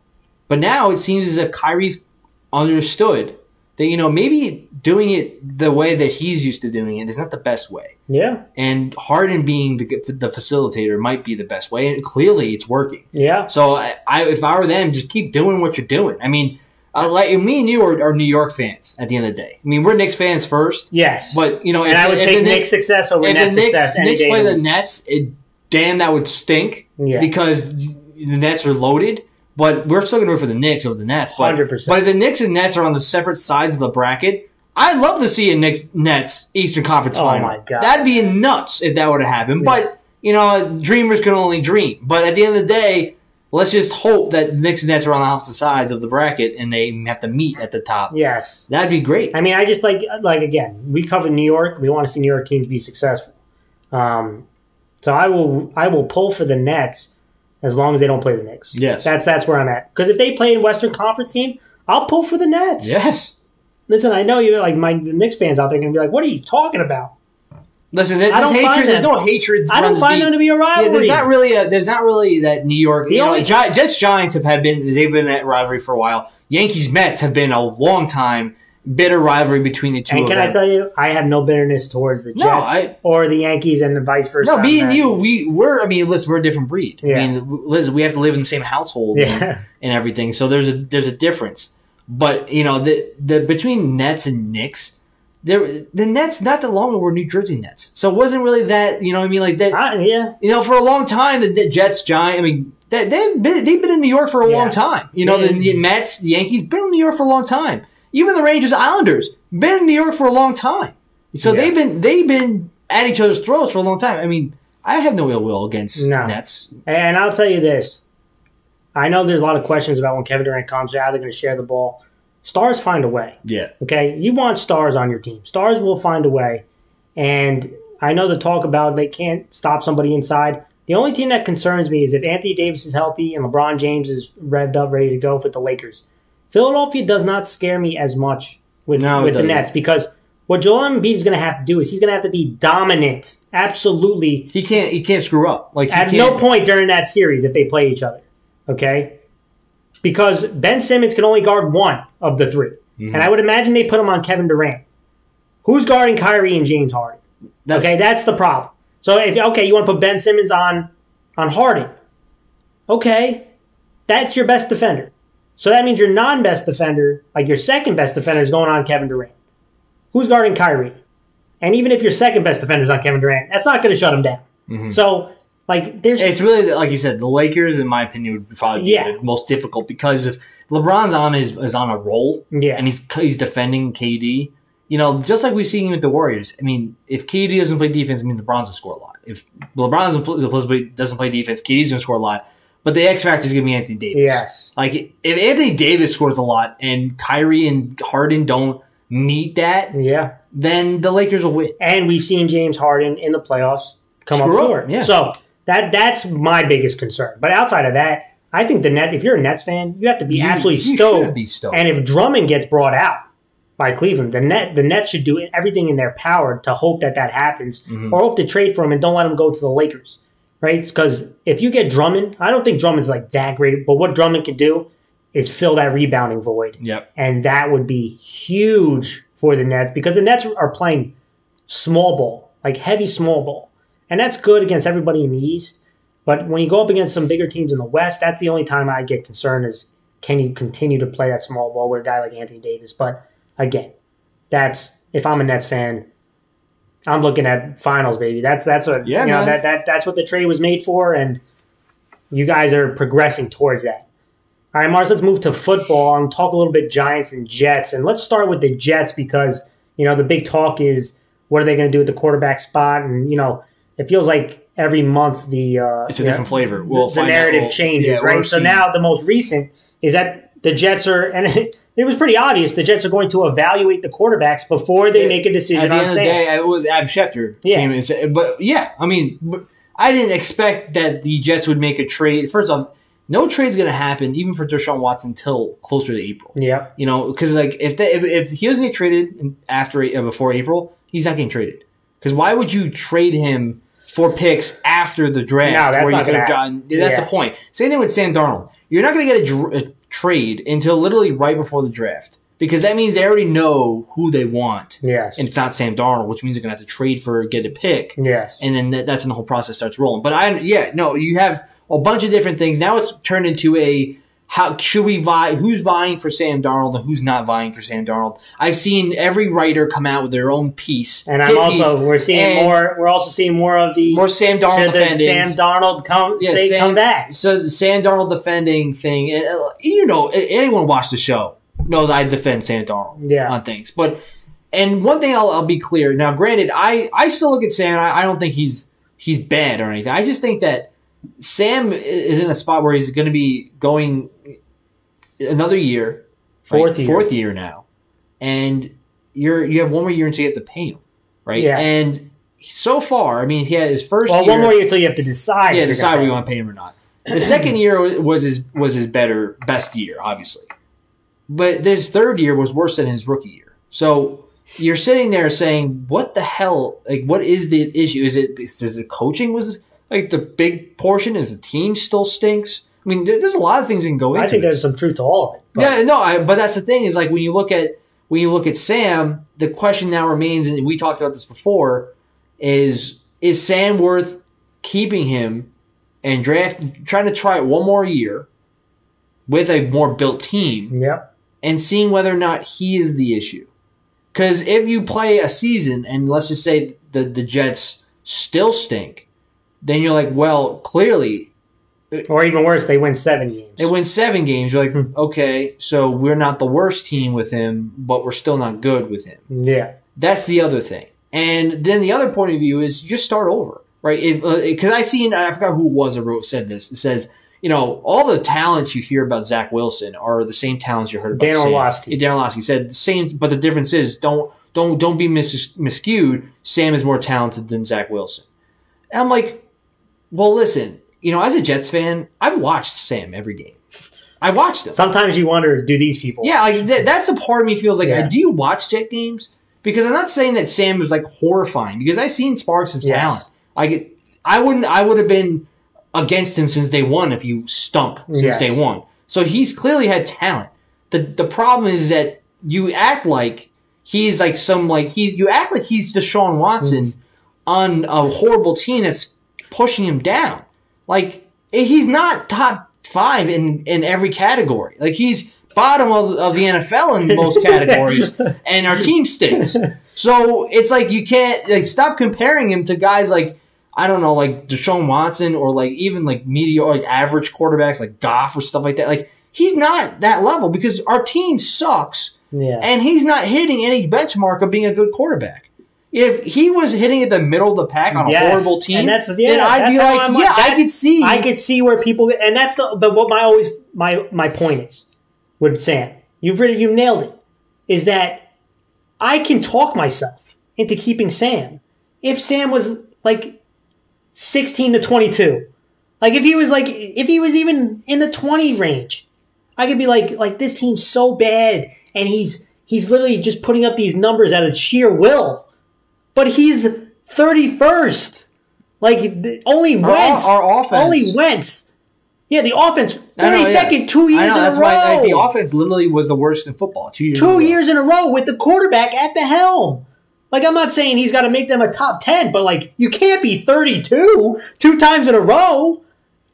B: But now it seems as if Kyrie's understood that, maybe doing it the way that he's used to doing it is not the best way. Yeah. And Harden being the facilitator might be the best way, and clearly it's working. Yeah. So if I were them, just keep doing what you're doing. I mean, like me and you are New York fans at the end of the day. I mean, we're Knicks fans first. Yes. But, and
A: I would take Knicks success over Nets success.
B: If the Knicks play the Nets, damn, that would stink because the Nets are loaded. But we're still going to root for the Knicks over the Nets. 100%. But if the Knicks and Nets are on the separate sides of the bracket, I'd love to see a Knicks-Nets Eastern Conference final. Oh, my God. That'd be nuts if that were to happen. Yeah. But, dreamers can only dream. But at the end of the day, let's just hope that the Knicks and Nets are on the opposite sides of the bracket and they have to meet at the top. Yes. That'd be great.
A: I mean, I just like again, we cover New York. We want to see New York teams be successful. So I will pull for the Nets as long as they don't play the Knicks. Yes. That's where I'm at. Because if they play in Western Conference team, I'll pull for the Nets. Yes. Listen, I know you're like the Knicks fans out there going to be like, what are you talking about?
B: Listen, there's no hatred.
A: I don't find them to be a rivalry.
B: Yeah, there's not really that New York. Jets Giants they've been at rivalry for a while. Yankees Mets have been a long time bitter rivalry between the two.
A: And can I tell you, I have no bitterness towards the Jets or the Yankees and the vice versa.
B: No, me and you, we're a different breed. Yeah. I mean, Liz, we have to live in the same household and everything, so there's a difference. But the between Nets and Knicks. The Nets not that long ago were New Jersey Nets, so it wasn't really that. You know what I mean? Like that. For a long time, the Jets, Giants. I mean, they've been in New York for a long time. The Mets, the Yankees, been in New York for a long time. Even the Rangers, Islanders, been in New York for a long time. So they've been at each other's throats for a long time. I mean, I have no ill will against Nets.
A: And I'll tell you this: I know there's a lot of questions about when Kevin Durant comes out, they're going to share the ball. Stars find a way. Yeah. Okay? You want stars on your team. Stars will find a way. And I know the talk about they can't stop somebody inside. The only team that concerns me is if Anthony Davis is healthy and LeBron James is revved up, ready to go with the Lakers. Philadelphia does not scare me as much with the Nets because what Joel Embiid is going to have to do is he's going to have to be dominant. Absolutely.
B: He can't screw up.
A: At no point during that series if they play each other. Okay? Because Ben Simmons can only guard one of the three. Mm-hmm. And I would imagine they put him on Kevin Durant. Who's guarding Kyrie and James Harden? That's the problem. So, you want to put Ben Simmons on Harden. Okay, that's your best defender. So that means your non-best defender, like your second best defender, is going on Kevin Durant. Who's guarding Kyrie? And even if your second best defender is on Kevin Durant, that's not going to shut him down. Mm-hmm. So...
B: it's really, like you said, the Lakers, in my opinion, would probably be the most difficult because if LeBron's is on a roll and he's defending KD, just like we've seen with the Warriors. I mean, if KD doesn't play defense, it means LeBron's going to score a lot. If LeBron doesn't play defense, KD's going to score a lot. But the X factor is going to be Anthony Davis. Yes. Like, if Anthony Davis scores a lot and Kyrie and Harden don't meet that, then the Lakers will win.
A: And we've seen James Harden in the playoffs come up short. Yeah. So... That's my biggest concern. But outside of that, I think the Nets, if you're a Nets fan, you have to be absolutely stoked.
B: Should be stoked.
A: And if Drummond gets brought out by Cleveland, the Nets should do everything in their power to hope that happens or hope to trade for him and don't let him go to the Lakers. Right? Because if you get Drummond, I don't think Drummond's like that great, but what Drummond can do is fill that rebounding void. Yep. And that would be huge for the Nets because the Nets are playing small ball, like heavy small ball. And that's good against everybody in the East. But when you go up against some bigger teams in the West, that's the only time I get concerned is can you continue to play that small ball with a guy like Anthony Davis? But again, if I'm a Nets fan, I'm looking at finals, baby. That's what that's what the trade was made for, and you guys are progressing towards that. All right, Mars, let's move to football and talk a little bit Giants and Jets. And let's start with the Jets because, the big talk is what are they going to do with the quarterback spot? And, it feels like every month
B: it's a different flavor.
A: The narrative changes, right? So now the most recent is that the Jets are, and it was pretty obvious, the Jets are going to evaluate the quarterbacks before they make a decision on Sam.
B: At the end of the day, it was Ab Schefter came in and said, but yeah, I didn't expect that the Jets would make a trade. First off, no trade's going to happen, even for Deshaun Watson, until closer to April.
A: Yeah,
B: because if he doesn't get traded before April, he's not getting traded. Because why would you trade him for picks after the draft?
A: No, that's not going to happen.
B: That's the point. Same thing with Sam Darnold. You're not going to get a trade until literally right before the draft. Because that means they already know who they want.
A: Yes.
B: And it's not Sam Darnold, which means they're going to have to trade get a pick.
A: Yes.
B: And then that's when the whole process starts rolling. But you have a bunch of different things. Now it's turned into who's vying for Sam Darnold and who's not vying for Sam Darnold. I've seen every writer come out with their own piece.
A: And we're also seeing more of the
B: more Sam Darnold defending.
A: Sam Darnold come back.
B: So the Sam Darnold defending thing, anyone watch the show knows I defend Sam Darnold on things. And one thing I'll be clear. Now, granted, I still look at Sam. I don't think he's bad or anything. I just think that Sam is in a spot where he's going to be going another year, fourth year now, and you have one more year until you have to pay him, right?
A: Yeah.
B: And so far, he had his first year.
A: One more year until you have to decide.
B: Yeah, decide whether you want to pay him or not. The second year was his best year, obviously, but his third year was worse than his rookie year. So you're sitting there saying, "What the hell? Like, what is the issue? Is the coaching was like the big portion? Is the team still stinks?" There's a lot of things that can go into it.
A: I think there's some truth to all of it.
B: But that's the thing is like when you look at Sam, the question now remains, and we talked about this before, is Sam worth keeping him and trying to try it one more year with a more built team, and seeing whether or not he is the issue? Because if you play a season and let's just say the Jets still stink, then you're like, well, clearly.
A: Or even worse, they win 7 games.
B: They win 7 games. You're like, okay, so we're not the worst team with him, but we're still not good with him.
A: Yeah.
B: That's the other thing. And then the other point of view is just start over, right? Because I forgot who it was that said this. It says, all the talents you hear about Zach Wilson are the same talents you heard about
A: Dan Orlovsky.
B: Dan Orlovsky said the same, but the difference is don't be miscued. Sam is more talented than Zach Wilson. And I'm like, well, listen, as a Jets fan, I've watched Sam every game. I watched him.
A: Sometimes you wonder, do these people?
B: Yeah, like that's the part of me feels like, do you watch Jet games? Because I'm not saying that Sam was like horrifying, because I've seen sparks of talent. Like I would have been against him since day one if you stunk since day one. So he's clearly had talent. The problem is that you act like he's like you act like he's Deshaun Watson on a horrible team that's pushing him down. Like he's not top 5 in every category. Like he's bottom of the NFL in most categories, and our team stinks. So it's like you can't stop comparing him to guys like, I don't know, like Deshaun Watson or like even like mediocre, like average quarterbacks like Goff or stuff like that. Like he's not that level because our team sucks, and he's not hitting any benchmark of being a good quarterback. If he was hitting at the middle of the pack on a horrible team, then I'd be like, I could see
A: where people, and that's but what my point is with Sam, you nailed it, is that I can talk myself into keeping Sam. If Sam was like 16 to 22, like if he was even in the 20 range, I could be like this team's so bad, and he's literally just putting up these numbers out of sheer will. But he's 31st. Like, only Wentz.
B: Our offense.
A: Only Wentz. Yeah, the offense. 32nd, 2 years in a row.
B: The offense literally was the worst in football. 2 years.
A: 2 years in a row with the quarterback at the helm. Like, I'm not saying he's got to make them a top 10, but, like, you can't be 32 2 times in a row.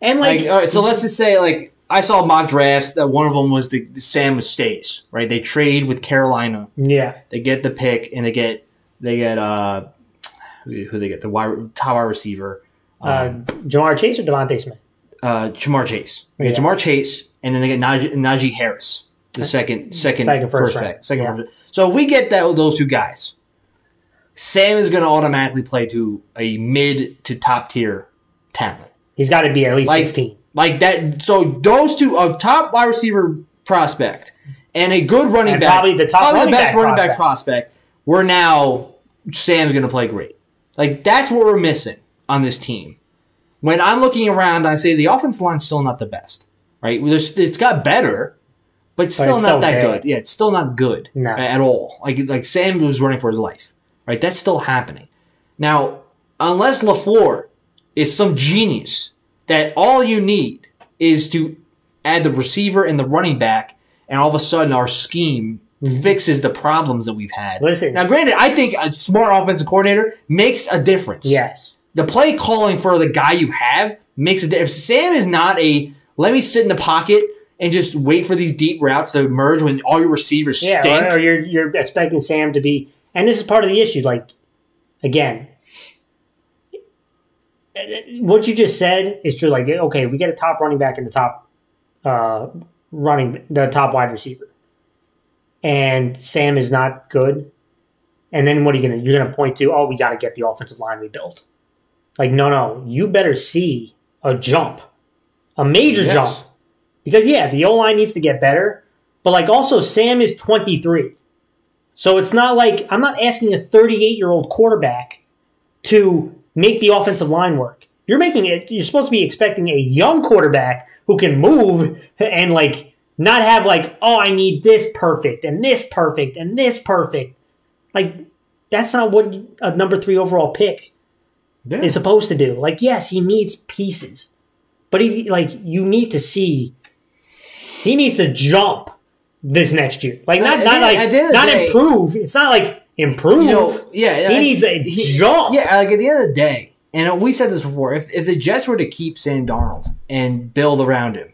A: And, like
B: all right, so let's just say, like, I saw mock drafts that one of them was the Sam stays, right? They trade with Carolina.
A: Yeah.
B: They get the pick, and they get who they get, the top wide receiver.
A: Jamar Chase or Devontae Smith?
B: Jamar Chase. Jamar Chase, and then they get Najee Harris, the second first pick. So if we get those two guys, Sam is going to automatically play to a mid to top tier talent.
A: He's got to be at least 16.
B: Like that. So those two, a top wide receiver prospect and a good running back,
A: probably the
B: best running back prospect. We're now Sam's going to play great. Like that's what we're missing on this team. When I'm looking around, I say the offensive line's still not the best, right? It's got better, but still not that good. Yeah, it's still not good at all. Like Sam was running for his life, right? That's still happening. Now, unless LaFleur is some genius that all you need is to add the receiver and the running back, and all of a sudden our scheme fixes the problems that we've had.
A: Listen.
B: Now, granted, I think a smart offensive coordinator makes a difference.
A: Yes.
B: The play calling for the guy you have makes a difference. If Sam is not let me sit in the pocket and just wait for these deep routes to emerge when all your receivers stink.
A: Yeah, or you're expecting Sam to be, and this is part of the issue. Like, again, what you just said is true. Like, okay, we get a top running back and the top top wide receiver, and Sam is not good. And then what are you're gonna point to? Oh, we got to get the offensive line rebuilt. Like, no, you better see a jump, a major jump, because the O-line needs to get better. But like, also Sam is 23, so it's not like I'm not asking a 38-year-old quarterback to make the offensive line work. You're supposed to be expecting a young quarterback who can move and like not have like, oh, I need this perfect and this perfect and this perfect. Like, that's not what a number 3 overall pick is supposed to do. Like, yes, he needs pieces, but you need to see he needs to jump this next year. Like, not improve. It's not like improve. He needs a jump.
B: Yeah, like at the end of the day, and we said this before, if the Jets were to keep Sam Darnold and build around him,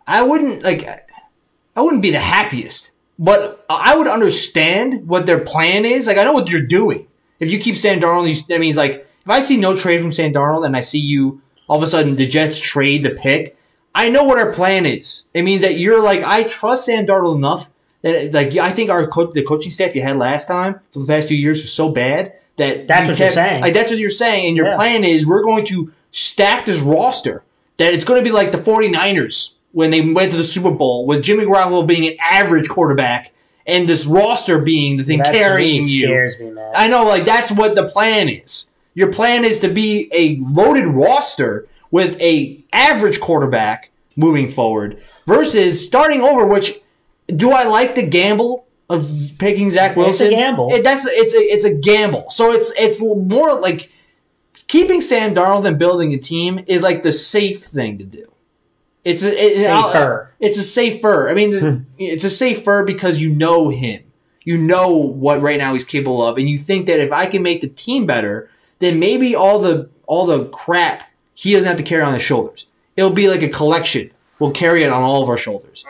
B: I wouldn't be the happiest, but I would understand what their plan is. Like, I know what you're doing. If you keep Sam Darnold, that means like, if I see no trade from Sam Darnold and I see you, all of a sudden the Jets trade the pick, I know what our plan is. It means that you're like, I trust Sam Darnold enough that like I think the coaching staff you had last time for the past 2 years was so bad that's
A: what you're saying.
B: Like, that's what you're saying, and your plan is we're going to stack this roster that it's going to be like the 49ers when they went to the Super Bowl with Jimmy Garoppolo being an average quarterback and this roster being the thing carrying you.
A: Scares me, man.
B: I know, like that's what the plan is. Your plan is to be a loaded roster with a average quarterback moving forward versus starting over, which do I like the gamble of picking Zach Wilson?
A: It's a gamble.
B: It's a gamble. So it's more like keeping Sam Darnold and building a team is like the safe thing to do. It's safer. It's a safer. I mean, it's a safer because you know him. You know what right now he's capable of, and you think that if I can make the team better, then maybe all the crap he doesn't have to carry on his shoulders. It'll be like a collection. We'll carry it on all of our shoulders.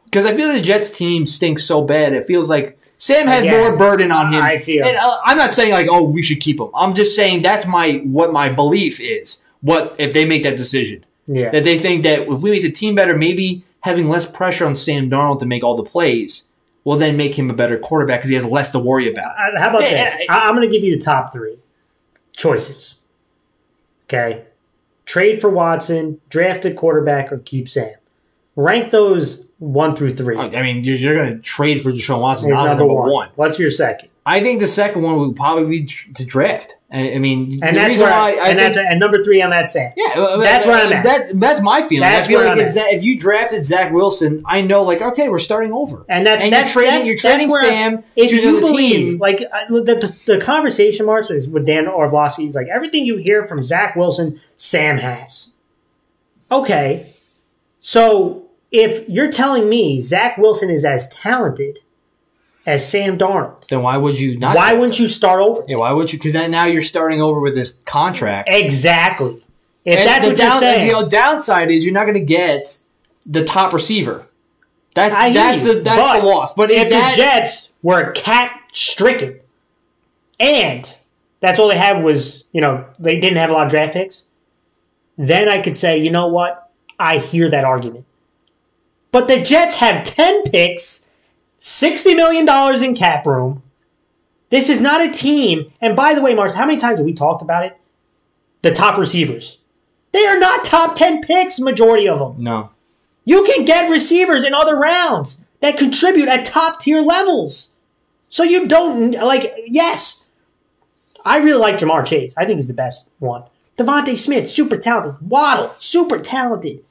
B: Because I feel the Jets team stinks so bad. It feels like Sam has more burden on him.
A: I feel.
B: And I'm not saying like, oh, we should keep him. I'm just saying that's what my belief is. What if they make that decision?
A: Yeah.
B: That they think that if we make the team better, maybe having less pressure on Sam Darnold to make all the plays will then make him a better quarterback because he has less to worry about.
A: How about this? I'm going to give you the top 3 choices. Okay? Trade for Watson, draft a quarterback, or keep Sam. Rank those 1 through 3.
B: I mean, you're going to trade for Deshaun Watson.
A: He's number one. What's your second?
B: I think the second one would probably be to draft. I mean,
A: and that's why. And number 3, I'm at Sam.
B: Yeah,
A: that's where I'm at.
B: That's my feeling. I feel like if you drafted Zach Wilson, I know, like, okay, we're starting over.
A: And you're trading Sam to the team. Like the conversation marks with Dan Orlovsky is like everything you hear from Zach Wilson, Sam has. Okay, so if you're telling me Zach Wilson is as talented as Sam Darnold,
B: then why would you not?
A: Why wouldn't you start over?
B: Yeah, why would you? Because now you're starting over with this contract.
A: Exactly. If that's what you're saying.
B: The downside is you're not going to get the top receiver. That's the loss. But
A: if the Jets were cap-stricken and that's all they had was, they didn't have a lot of draft picks, then I could say, you know what? I hear that argument. But the Jets have 10 picks, $60 million in cap room. This is not a team. And by the way, Mars, how many times have we talked about it? The top receivers. They are not top 10 picks, majority of them.
B: No.
A: You can get receivers in other rounds that contribute at top tier levels. So you don't, yes. I really like Jamar Chase. I think he's the best one. Devontae Smith, super talented. Waddle, super talented.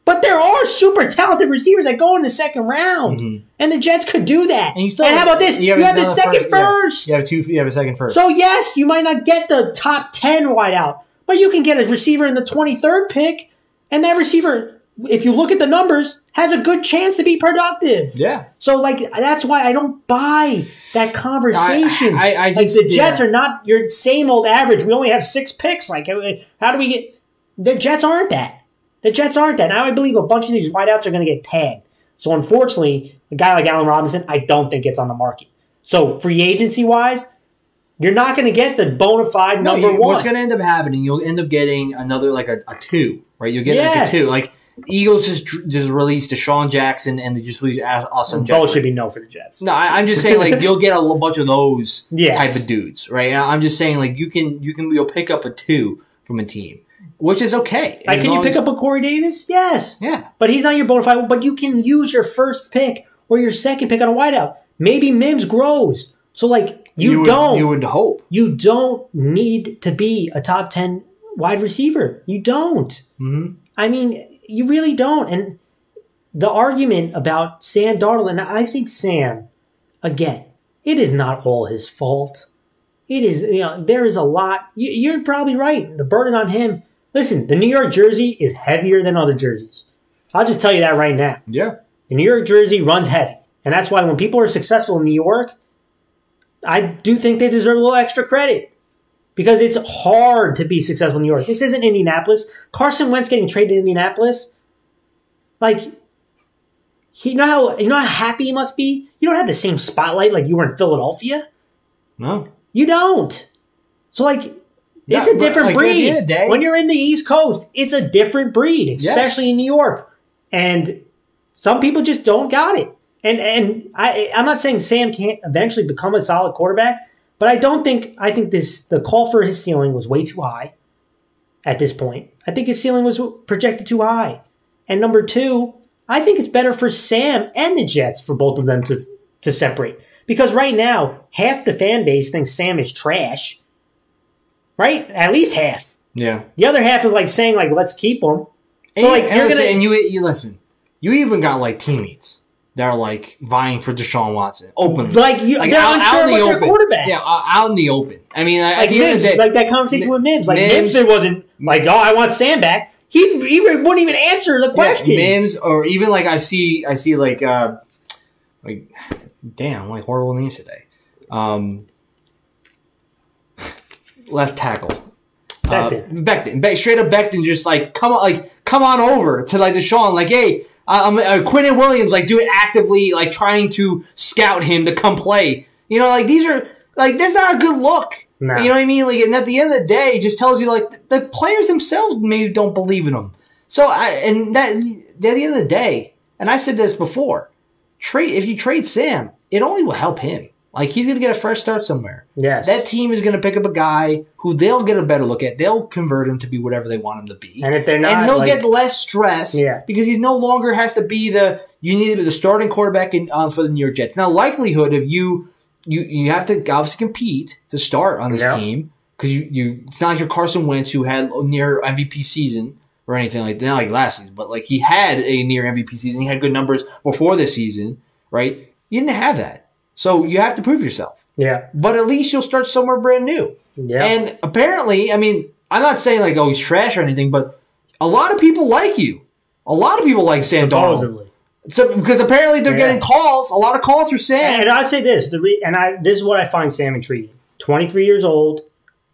A: But there are super talented receivers that go in the second round. Mm-hmm. And the Jets could do that. And how about this? You have the second first.
B: Yeah. You have a second first.
A: So yes, you might not get the top 10 wideout, but you can get a receiver in the 23rd pick, and that receiver, if you look at the numbers, has a good chance to be productive.
B: Yeah.
A: So that's why I don't buy that conversation.
B: I just,
A: the Jets are not your same old average. We only have 6 picks. How do we get? The Jets aren't that. The Jets aren't that. Now I believe a bunch of these wideouts are going to get tagged. So unfortunately, a guy like Allen Robinson, I don't think gets on the market. So free agency wise, you're not going to get the bona fide number one.
B: What's going to end up happening? You'll end up getting another a 2, right? You'll get a 2. Eagles just released Deshaun Jackson and they just released Austin Jeffrey.
A: Both should be no for the Jets.
B: No, I'm just saying you'll get a bunch of those type of dudes, right? I'm just saying you'll pick up a 2 from a team, which is okay.
A: Can you pick up a Corey Davis? Yes.
B: Yeah.
A: But he's not your bona fide. But you can use your first pick or your second pick on a wideout. Maybe Mims grows. So you
B: would hope.
A: You don't need to be a top 10 wide receiver. You don't.
B: Mm-hmm.
A: I mean, you really don't. And the argument about Sam Darnold, and I think Sam, again, it is not all his fault. It is, there is a lot. You're probably right. The burden on him. Listen, the New York jersey is heavier than other jerseys. I'll just tell you that right now.
B: Yeah.
A: The New York jersey runs heavy. And that's why when people are successful in New York, I do think they deserve a little extra credit. Because it's hard to be successful in New York. This isn't Indianapolis. Carson Wentz getting traded to Indianapolis. You know how happy he must be? You don't have the same spotlight like you were in Philadelphia.
B: No.
A: You don't. So, it's a different breed.
B: At the end of the day,
A: when you're in the East Coast, it's a different breed, especially in New York. And some people just don't got it. And I'm not saying Sam can't eventually become a solid quarterback, but I think the call for his ceiling was way too high at this point. I think his ceiling was projected too high. And number 2, I think it's better for Sam and the Jets for both of them to separate. Because right now, half the fan base thinks Sam is trash. Right? At least half.
B: Yeah.
A: The other half is saying let's keep him. So
B: you listen. You even got teammates that are vying for Deshaun Watson openly.
A: They're unsure about their quarterback.
B: Yeah, out in the open. I mean, at the
A: Mims,
B: end of the day,
A: that conversation with Mims. Mims, it wasn't I want Sam back. He wouldn't even answer the question.
B: Mims, or even I see damn, what horrible names today. Left tackle. Becton. Straight up Becton just come on over to Deshaun. Hey, Quinnen Williams do it actively, trying to scout him to come play. These are that's not a good look.
A: No.
B: You know what I mean? And at the end of the day, it just tells you the players themselves maybe don't believe in them. So at the end of the day, and I said this before, if you trade Sam, it only will help him. He's going to get a fresh start somewhere.
A: Yes.
B: That team is going to pick up a guy who they'll get a better look at. They'll convert him to be whatever they want him to be.
A: And if they're not,
B: and he'll get less stress because he no longer has to be you need to be the starting quarterback for the New York Jets. Now, likelihood of you have to obviously compete to start on this team because it's not like you're Carson Wentz who had a near MVP season or anything like that, not last season, but he had a near MVP season. He had good numbers before this season, right? You didn't have that. So you have to prove yourself.
A: Yeah.
B: But at least you'll start somewhere brand new.
A: Yeah.
B: And apparently, I'm not saying he's trash or anything, but a lot of people like you. A lot of people like Sam Darnold. So because apparently they're getting calls. A lot of calls for Sam.
A: And I say this, this is what I find Sam intriguing. 23 years old.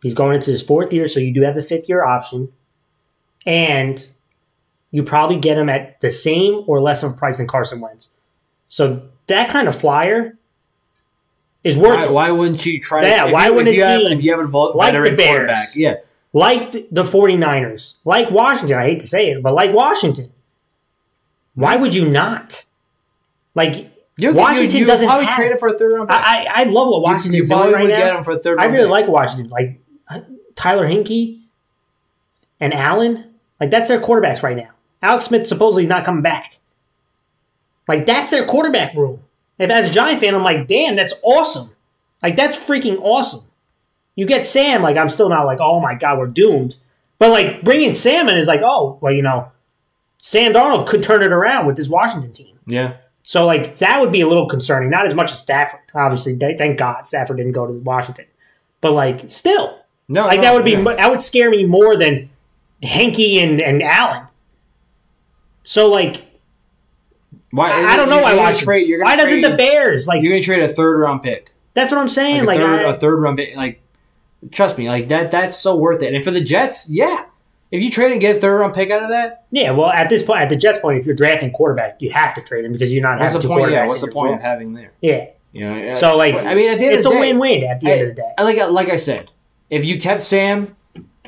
A: He's going into his 4th year, so you do have the 5th year option. And you probably get him at the same or less of a price than Carson Wentz. So that kind of flyer is worth it.
B: Why wouldn't you try?
A: Yeah, why wouldn't a team
B: if you have a
A: the Bears,
B: like
A: the 49ers, like Washington, I hate to say it, but like Washington, Why would you not? Like, Washington doesn't
B: probably
A: have...
B: trade it for a third-round pick.
A: I love what Washington is doing right now. Get him for a third-round pick. Like Washington. Like, Tyler Hinkey and Allen, like, that's their quarterbacks right now. Alex Smith supposedly not coming back. Like, that's their quarterback room. If as a Giant fan, I'm like, damn, that's awesome. Like, that's freaking awesome. You get Sam, like, I'm still not like, oh my God, we're doomed. But, like, bringing Sam in is like, oh, well, you know, Sam Darnold could turn it around with this Washington team.
B: Yeah.
A: So, like, that would be a little concerning. Not as much as Stafford. Obviously, thank God Stafford didn't go to Washington. But, like, still. That would scare me more than Henke and Allen. So, like, I don't know why Washington. Why doesn't the Bears? Like,
B: you're going to trade a third-round pick.
A: That's what I'm saying.
B: Like a third-round pick. Like, trust me, like, that's so worth it. And for the Jets, yeah. If you trade and get a third-round pick out of that?
A: Yeah, well, at this point, at the Jets' point, if you're drafting quarterback, you have to trade him because you're not having two quarterbacks. Yeah,
B: what's the point of having there?
A: Yeah.
B: You know,
A: so, like, I mean, at the end it's of the day, a win-win at the end of the day.
B: Like I said, if you kept Sam,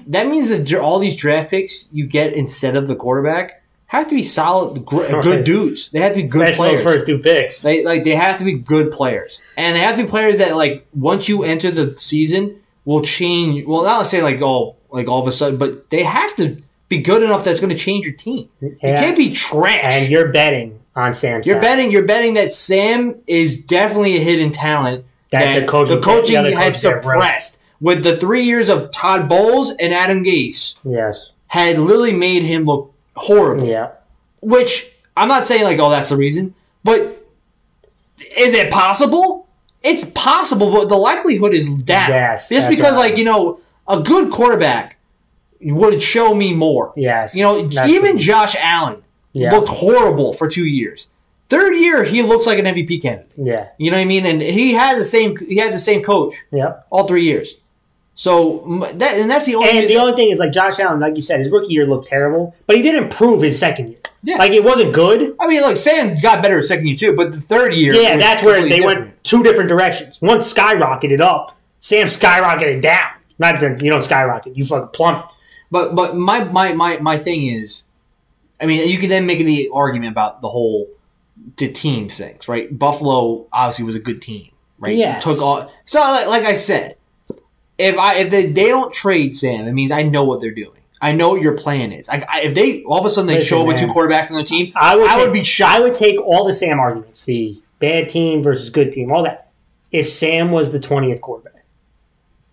B: that means that all these draft picks you get instead of the quarterback have to be solid, good dudes. They have to be good
A: Especially
B: players.
A: Those first two picks.
B: They have to be good players. And they have to be players that, like, once you enter the season, will change. Well, not say, like, all of a sudden, but they have to be good enough that's going to change your team. Yeah. You can't be trash.
A: And you're betting on Sam's talent.
B: You're betting that Sam is definitely a hidden talent that the coaching had suppressed. With the 3 years of Todd Bowles and Adam Gase.
A: Yes.
B: Had literally made him look horrible.
A: Yeah.
B: Which, I'm not saying, like, oh, that's the reason. But is it possible? It's possible, but the likelihood is down.
A: Yes.
B: Just because, like, you know, a good quarterback would show me more.
A: Yes.
B: You know, even Josh Allen looked horrible for 2 years. Third year, he looks like an MVP candidate.
A: Yeah.
B: You know what I mean? And he had the same coach.
A: Yep.
B: All 3 years. So that's the only.
A: And the only thing is, like, Josh Allen, like you said, his rookie year looked terrible, but he did improve his second year. Yeah. Like, it wasn't good.
B: I mean, look, Sam got better his second year too, but the third year,
A: that's where they went two different directions. One skyrocketed up. Sam skyrocketed down. Not that you don't skyrocket, you fucking plummet.
B: But my thing is, I mean, you can then make the argument about the team things, right? Buffalo obviously was a good team, right?
A: Yes.
B: So like I said, if they don't trade Sam, it means I know what they're doing. I know what your plan is. If they all of a sudden show up with two quarterbacks on their team, I would be shocked.
A: I would take all the Sam arguments, the bad team versus good team, all that. If Sam was the 20th quarterback.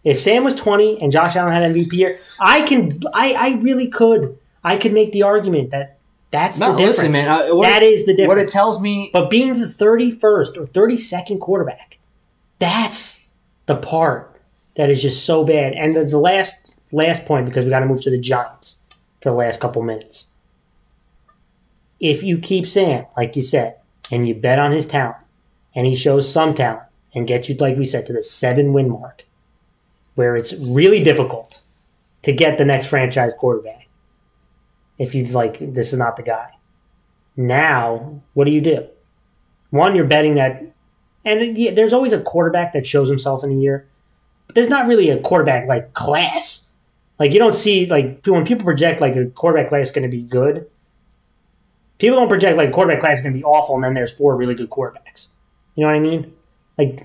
A: If Sam was 20 and Josh Allen had MVP year, I really could. I could make the argument that's the difference.
B: Listen, man,
A: that is the difference.
B: What it tells me...
A: But being the 31st or 32nd quarterback, that's the part that is just so bad. And the last point, because we got to move to the Giants for the last couple minutes. If you keep Sam, like you said, and you bet on his talent, and he shows some talent, and gets you, like we said, to the 7-win mark, where it's really difficult to get the next franchise quarterback. If you've this is not the guy. Now, what do? One, you're betting that, and there's always a quarterback that shows himself in a year, but there's not really a quarterback class. Like, you don't see, when people project a quarterback class is going to be good, people don't project a quarterback class is going to be awful and then there's 4 really good quarterbacks. You know what I mean?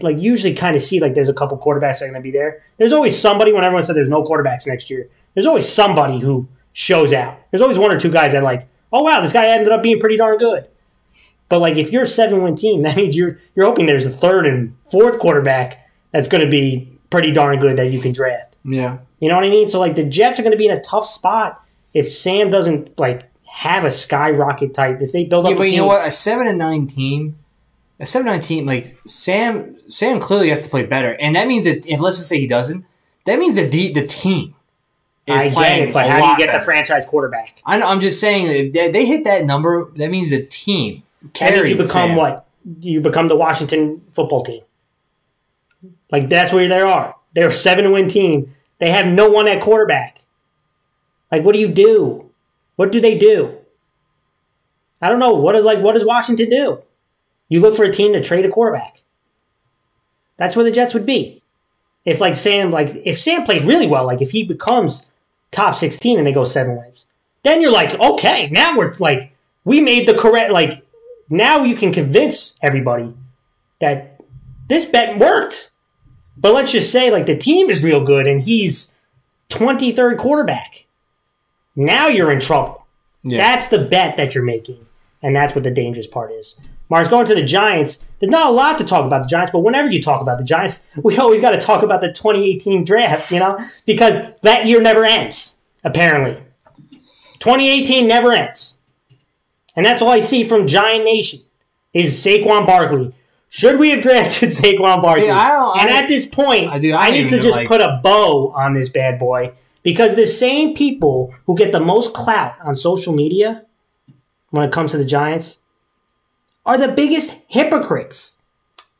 A: Like usually kind of see there's a couple quarterbacks that are going to be there. There's always somebody, when everyone said there's no quarterbacks next year, there's always somebody who shows out. There's always 1 or 2 guys that oh wow, this guy ended up being pretty darn good. But if you're a 7-win team, that means you're hoping there's a 3rd and 4th quarterback that's going to be pretty darn good that you can draft.
B: Yeah.
A: You know what I mean? So the Jets are going to be in a tough spot if Sam doesn't have a skyrocket type. If they build up a team.
B: You know what? A 7-9 team. A 7-9 team, Sam clearly has to play better. And that means that, if let's just say he doesn't, that means that the team is playing
A: but how do you get the franchise quarterback?
B: I'm just saying, if they hit that number, that means the team carries.
A: And you become Sam. What? You become the Washington football team. That's where they are. They're a 7-win team. They have no one at quarterback. What do you do? What do they do? I don't know. What does Washington do? You look for a team to trade a quarterback. That's where the Jets would be. If if Sam plays really well, if he becomes top 16 and they go 7 wins, then you're okay, now we're we made the correct, like, now you can convince everybody that this bet worked. But let's just say, like, the team is real good and he's 23rd quarterback. Now you're in trouble. Yeah. That's the bet that you're making. And that's what the dangerous part is. Mars, going to the Giants, there's not a lot to talk about the Giants, but whenever you talk about the Giants, we always got to talk about the 2018 draft, because that year never ends, apparently. 2018 never ends. And that's all I see from Giant Nation is Saquon Barkley. Should we have drafted Saquon Barkley? At this point, I need to just put a bow on this bad boy because the same people who get the most clout on social media when it comes to the Giants are the biggest hypocrites.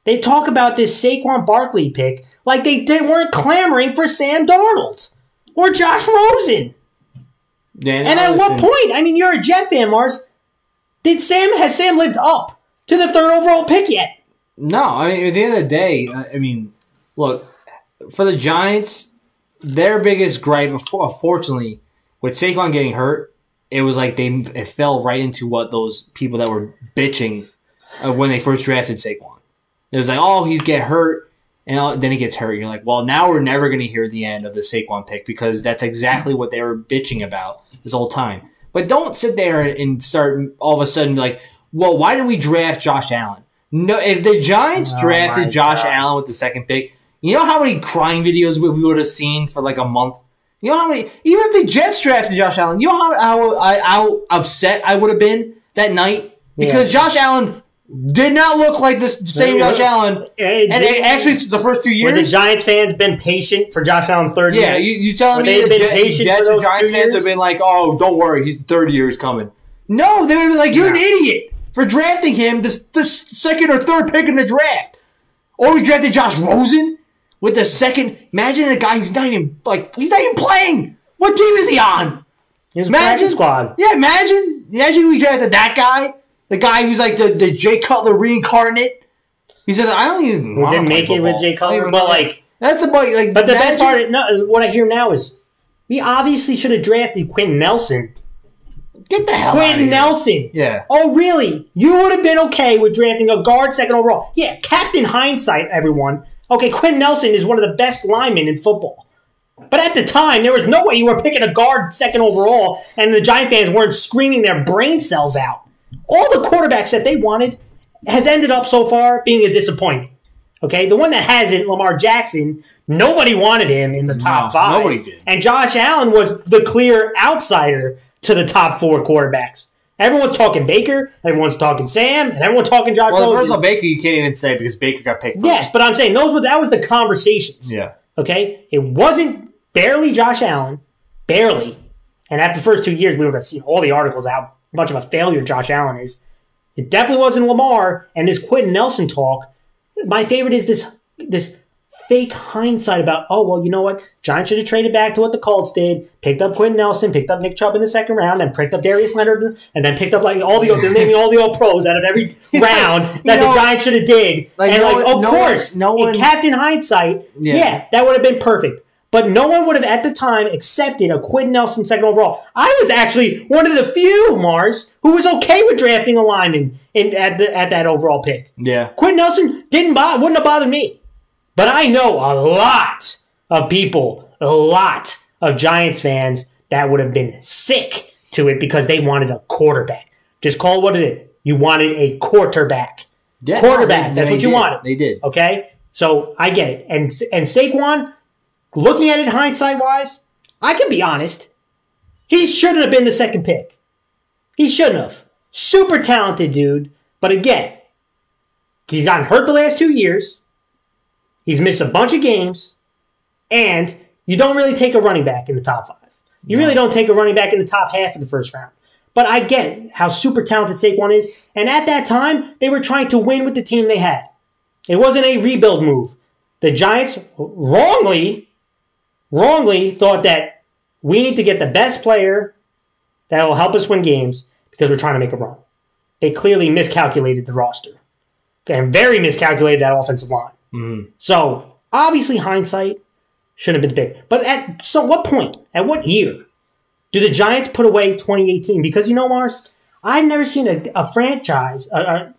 A: They talk about this Saquon Barkley pick like they weren't clamoring for Sam Darnold or Josh Rosen. And at what point? I mean, you're a Jet fan, Mars. Has Sam lived up to the 3rd overall pick yet?
B: No, I mean, at the end of the day, look, for the Giants, their biggest gripe, unfortunately, with Saquon getting hurt, it was like it fell right into what those people that were bitching when they first drafted Saquon. It was like, oh, he's get hurt, and then he gets hurt. You're like, well, now we're never going to hear the end of the Saquon pick because that's exactly what they were bitching about this whole time. But don't sit there and start all of a sudden like, well, why did we draft Josh Allen? No, if the Giants drafted Josh Allen with the 2nd pick, you know how many crying videos we would have seen for like a month? You know how many? Even if the Jets drafted Josh Allen, you know how upset I would have been that night? Because Josh Allen did not look like the same Josh Allen. Actually, the first 2 years.
A: Were the Giants fans been patient for Josh Allen's 3rd year?
B: Yeah, you telling me the Jets and Giants fans have been like, oh, don't worry, his 3rd year is coming. No, they were like, you're an idiot for drafting him the 2nd or 3rd pick in the draft. Or we drafted Josh Rosen with the 2nd. Imagine the guy who's not even playing. What team is he on?
A: He was a practice squad.
B: Yeah, imagine we drafted that guy. The guy who's like the Jay Cutler reincarnate. He says, I don't even want to
A: didn't make it with Jay Cutler, but like
B: that's the boy. Like,
A: but the best part, what I hear now is we obviously should have drafted Quentin Nelson.
B: Get the hell
A: Quentin Nelson.
B: Yeah.
A: Oh, really? You would have been okay with drafting a guard 2nd overall. Yeah, Captain Hindsight, everyone. Okay, Quentin Nelson is one of the best linemen in football. But at the time, there was no way you were picking a guard 2nd overall and the Giant fans weren't screaming their brain cells out. All the quarterbacks that they wanted has ended up so far being a disappointment. Okay? The one that hasn't, Lamar Jackson, nobody wanted him in the top 5.
B: Nobody did.
A: And Josh Allen was the clear outsider to the top 4 quarterbacks. Everyone's talking Baker, everyone's talking Sam, and everyone's talking Josh Rosen.
B: Well, first of all, Baker you can't even say because Baker got picked first.
A: Yes, but I'm saying that was the conversations.
B: Yeah.
A: Okay? It wasn't barely Josh Allen. Barely. And after the first 2 years, we would have seen all the articles out. Much of a failure Josh Allen is. It definitely wasn't Lamar, and this Quentin Nelson talk. My favorite is this fake hindsight about, oh, well, you know what? Giants should have traded back to what the Colts did, picked up Quentin Nelson, picked up Nick Chubb in the 2nd round, and picked up Darius Leonard, and then picked up like they're naming all the old pros out of every round that the Giants should have did. In Captain Hindsight, that would have been perfect. But no one would have, at the time, accepted a Quentin Nelson 2nd overall. I was actually one of the few, Mars, who was okay with drafting a lineman at that overall pick.
B: Yeah.
A: Quentin Nelson wouldn't have bothered me. But I know a lot of people, a lot of Giants fans that would have been sick to it because they wanted a quarterback. Just call it what it is. You wanted a quarterback.
B: Yeah,
A: quarterback. That's what you wanted.
B: They did.
A: Okay? So I get it. And Saquon, looking at it hindsight-wise, I can be honest. He shouldn't have been the 2nd pick. He shouldn't have. Super talented dude. But again, he's gotten hurt the last 2 years. He's missed a bunch of games. And you don't really take a running back in the top 5. You really don't take a running back in the top half of the 1st round. But I get it, how super talented Saquon is. And at that time, they were trying to win with the team they had. It wasn't a rebuild move. The Giants wrongly thought that we need to get the best player that will help us win games because we're trying to make a run. They clearly miscalculated the roster. And very miscalculated that offensive line.
B: Mm-hmm.
A: So, obviously, hindsight shouldn't have been big. But at what point, at what year, do the Giants put away 2018? Because, Mars, I've never seen a franchise, a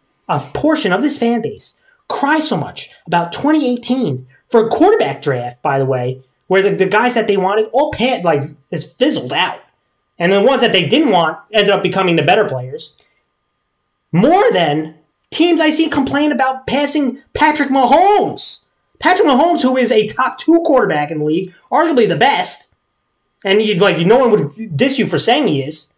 A: portion of this fan base, cry so much about 2018 for a quarterback draft, by the way, where the guys that they wanted all it's fizzled out. And the ones that they didn't want ended up becoming the better players. More than teams I see complain about passing Patrick Mahomes. Patrick Mahomes, who is a top 2 quarterback in the league, arguably the best. And no one would diss you for saying he is.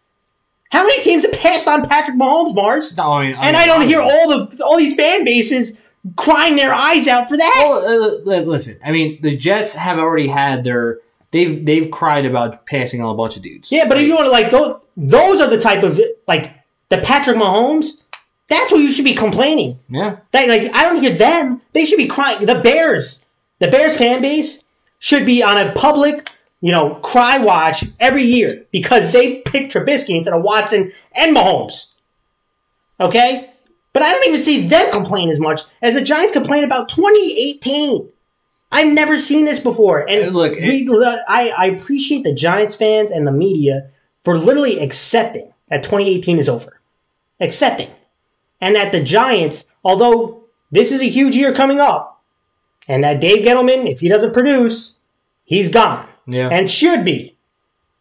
A: How many teams have passed on Patrick Mahomes, Mars? No, I don't hear all these fan bases crying their eyes out for that.
B: Well, listen, I mean, the Jets have already had their... They've cried about passing on a bunch of dudes.
A: Yeah, but if you want to, those are the type of, the Patrick Mahomes, that's what you should be complaining.
B: Yeah.
A: I don't hear them. They should be crying. The Bears fan base should be on a public, cry watch every year because they pick Trubisky instead of Watson and Mahomes. Okay? But I don't even see them complain as much as the Giants complain about 2018. I've never seen this before. And look, I appreciate the Giants fans and the media for literally accepting that 2018 is over. Accepting. And that the Giants, although this is a huge year coming up, and that Dave Gettleman, if he doesn't produce, he's gone.
B: Yeah.
A: And should be.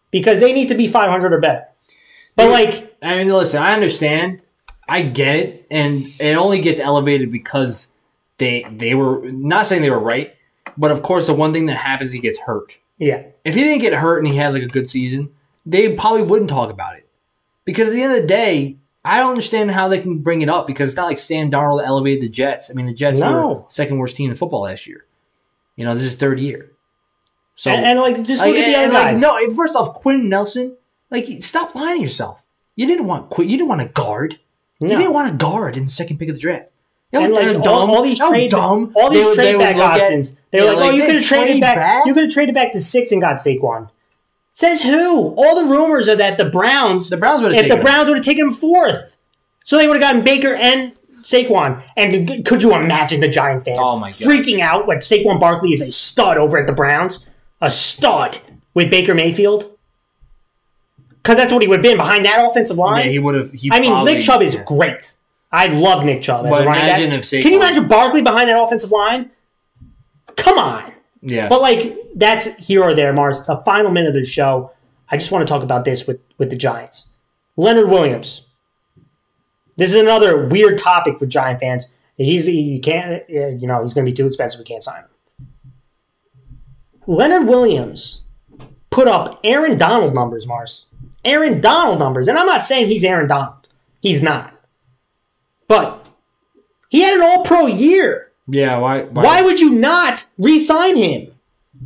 A: Because they need to be 500 or better. But
B: listen, I understand. I get it. And it only gets elevated because they were, not saying they were right, but of course, the one thing that happens, he gets hurt.
A: Yeah.
B: If he didn't get hurt and he had a good season, they probably wouldn't talk about it. Because at the end of the day, I don't understand how they can bring it up because it's not like Sam Darnold elevated the Jets. I mean, the Jets were second worst team in football last year. This is third year. So
A: just look at the other guys.
B: No, first off, Quinn Nelson, stop lying to yourself. You didn't want a guard. No. You didn't want a guard in the second pick of the draft.
A: All these trade back options. They were you could have traded back. You could have traded back to 6 and got Saquon. Says who? All the rumors are that the Browns would have taken him 4th, so they would have gotten Baker and Saquon. And could you imagine the Giant fans freaking out when Saquon Barkley is a stud over at the Browns, a stud with Baker Mayfield? Because that's what he would have been behind that offensive line.
B: Yeah, he would have.
A: Nick Chubb is great. I love Nick Chubb.
B: But imagine if Saquon...
A: Can you imagine Barkley behind that offensive line? Come on.
B: Yeah.
A: But, that's here or there, Mars. The final minute of the show, I just want to talk about this with the Giants. Leonard Williams. This is another weird topic for Giant fans. He's going to be too expensive. We can't sign him. Leonard Williams put up Aaron Donald numbers, Mars. Aaron Donald numbers. And I'm not saying he's Aaron Donald. He's not. But he had an all-pro year.
B: Yeah,
A: why would you not re-sign him?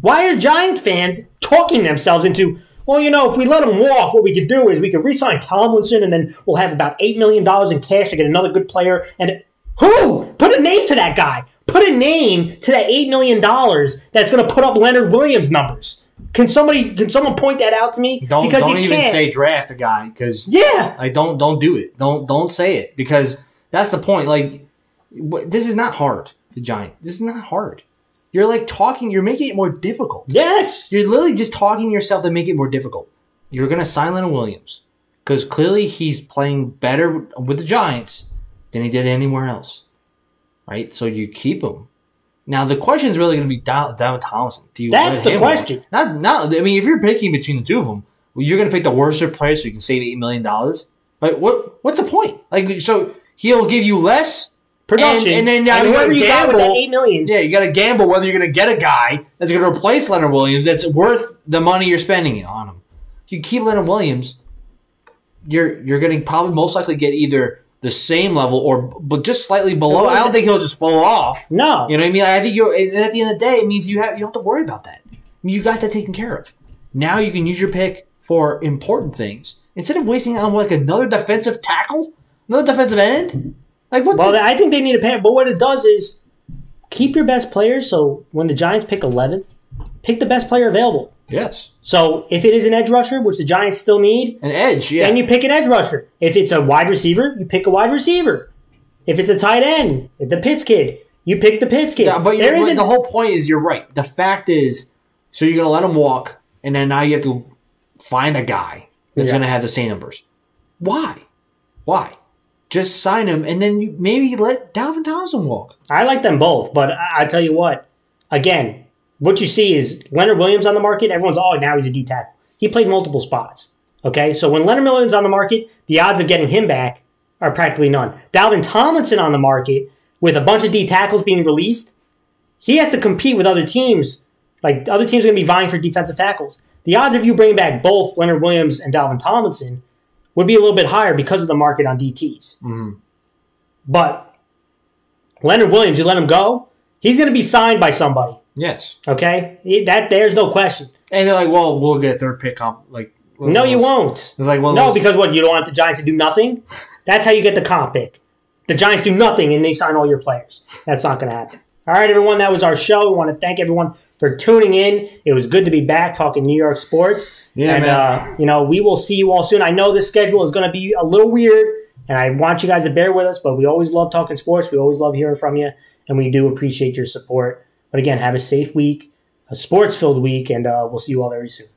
A: Why are Giants fans talking themselves into, if we let him walk, what we could do is we could re-sign Tomlinson and then we'll have about $8 million in cash to get another good player. And who? Put a name to that guy. Put a name to that $8 million that's going to put up Leonard Williams numbers. Can someone point that out to me?
B: Don't even say draft a guy because don't do it. Don't say it because that's the point. This is not hard. The Giants. This is not hard. You're you're making it more difficult.
A: Yes.
B: You're literally just talking yourself to make it more difficult. You're going to sign Leonard Williams because clearly he's playing better with the Giants than he did anywhere else. Right? So you keep him. Now, the question is really going to be David Thompson.
A: That's the question.
B: If you're picking between the two of them, you're going to pick the worst player so you can save $8 million. What's the point? So he'll give you less
A: production,
B: and then now you got to gamble.
A: With that $8 million.
B: Yeah, you got to gamble whether you're going to get a guy that's going to replace Leonard Williams that's worth the money you're spending on him. If you keep Leonard Williams, you're going to probably most likely get either the same level but just slightly below. I don't think he'll just fall off.
A: No,
B: you know what I mean. I think at the end of the day, it means you don't have to worry about that. You got that taken care of. Now you can use your pick for important things instead of wasting it on another defensive tackle, another defensive end.
A: I think they need a pay. But what it does is keep your best players. So when the Giants pick 11th, pick the best player available.
B: Yes.
A: So if it is an edge rusher, which the Giants still need,
B: an edge, yeah,
A: then you pick an edge rusher. If it's a wide receiver, you pick a wide receiver. If it's a tight end, the Pitts kid, you pick the Pitts kid.
B: Yeah, but the whole point is you're right. The fact is, so you're going to let him walk, and then now you have to find a guy that's going to have the same numbers. Why? Why? Just sign him, and then you maybe let Dalvin Thompson walk.
A: I like them both, but I tell you what. Again, what you see is Leonard Williams on the market. Everyone's, now he's a D tackle. He played multiple spots. Okay, so when Leonard Williams on the market, the odds of getting him back are practically none. Dalvin Tomlinson on the market with a bunch of D tackles being released, he has to compete with other teams. Like, other teams are going to be vying for defensive tackles. The odds of you bringing back both Leonard Williams and Dalvin Tomlinson would be a little bit higher because of the market on DTs.
B: Mm-hmm.
A: But Leonard Williams, you let him go, he's going to be signed by somebody.
B: Yes.
A: Okay? There's no question.
B: And they're like, well, we'll get a third pick.
A: No, you won't.
B: It's like, well,
A: no, because what, you don't want the Giants to do nothing? That's how you get the comp pick. The Giants do nothing and they sign all your players. That's not going to happen. All right, everyone, that was our show. We want to thank everyone for tuning in. It was good to be back talking New York sports.
B: Yeah,
A: and, man. We will see you all soon. I know this schedule is going to be a little weird, and I want you guys to bear with us, but we always love talking sports. We always love hearing from you, and we do appreciate your support. But again, have a safe week, a sports-filled week, and we'll see you all very soon.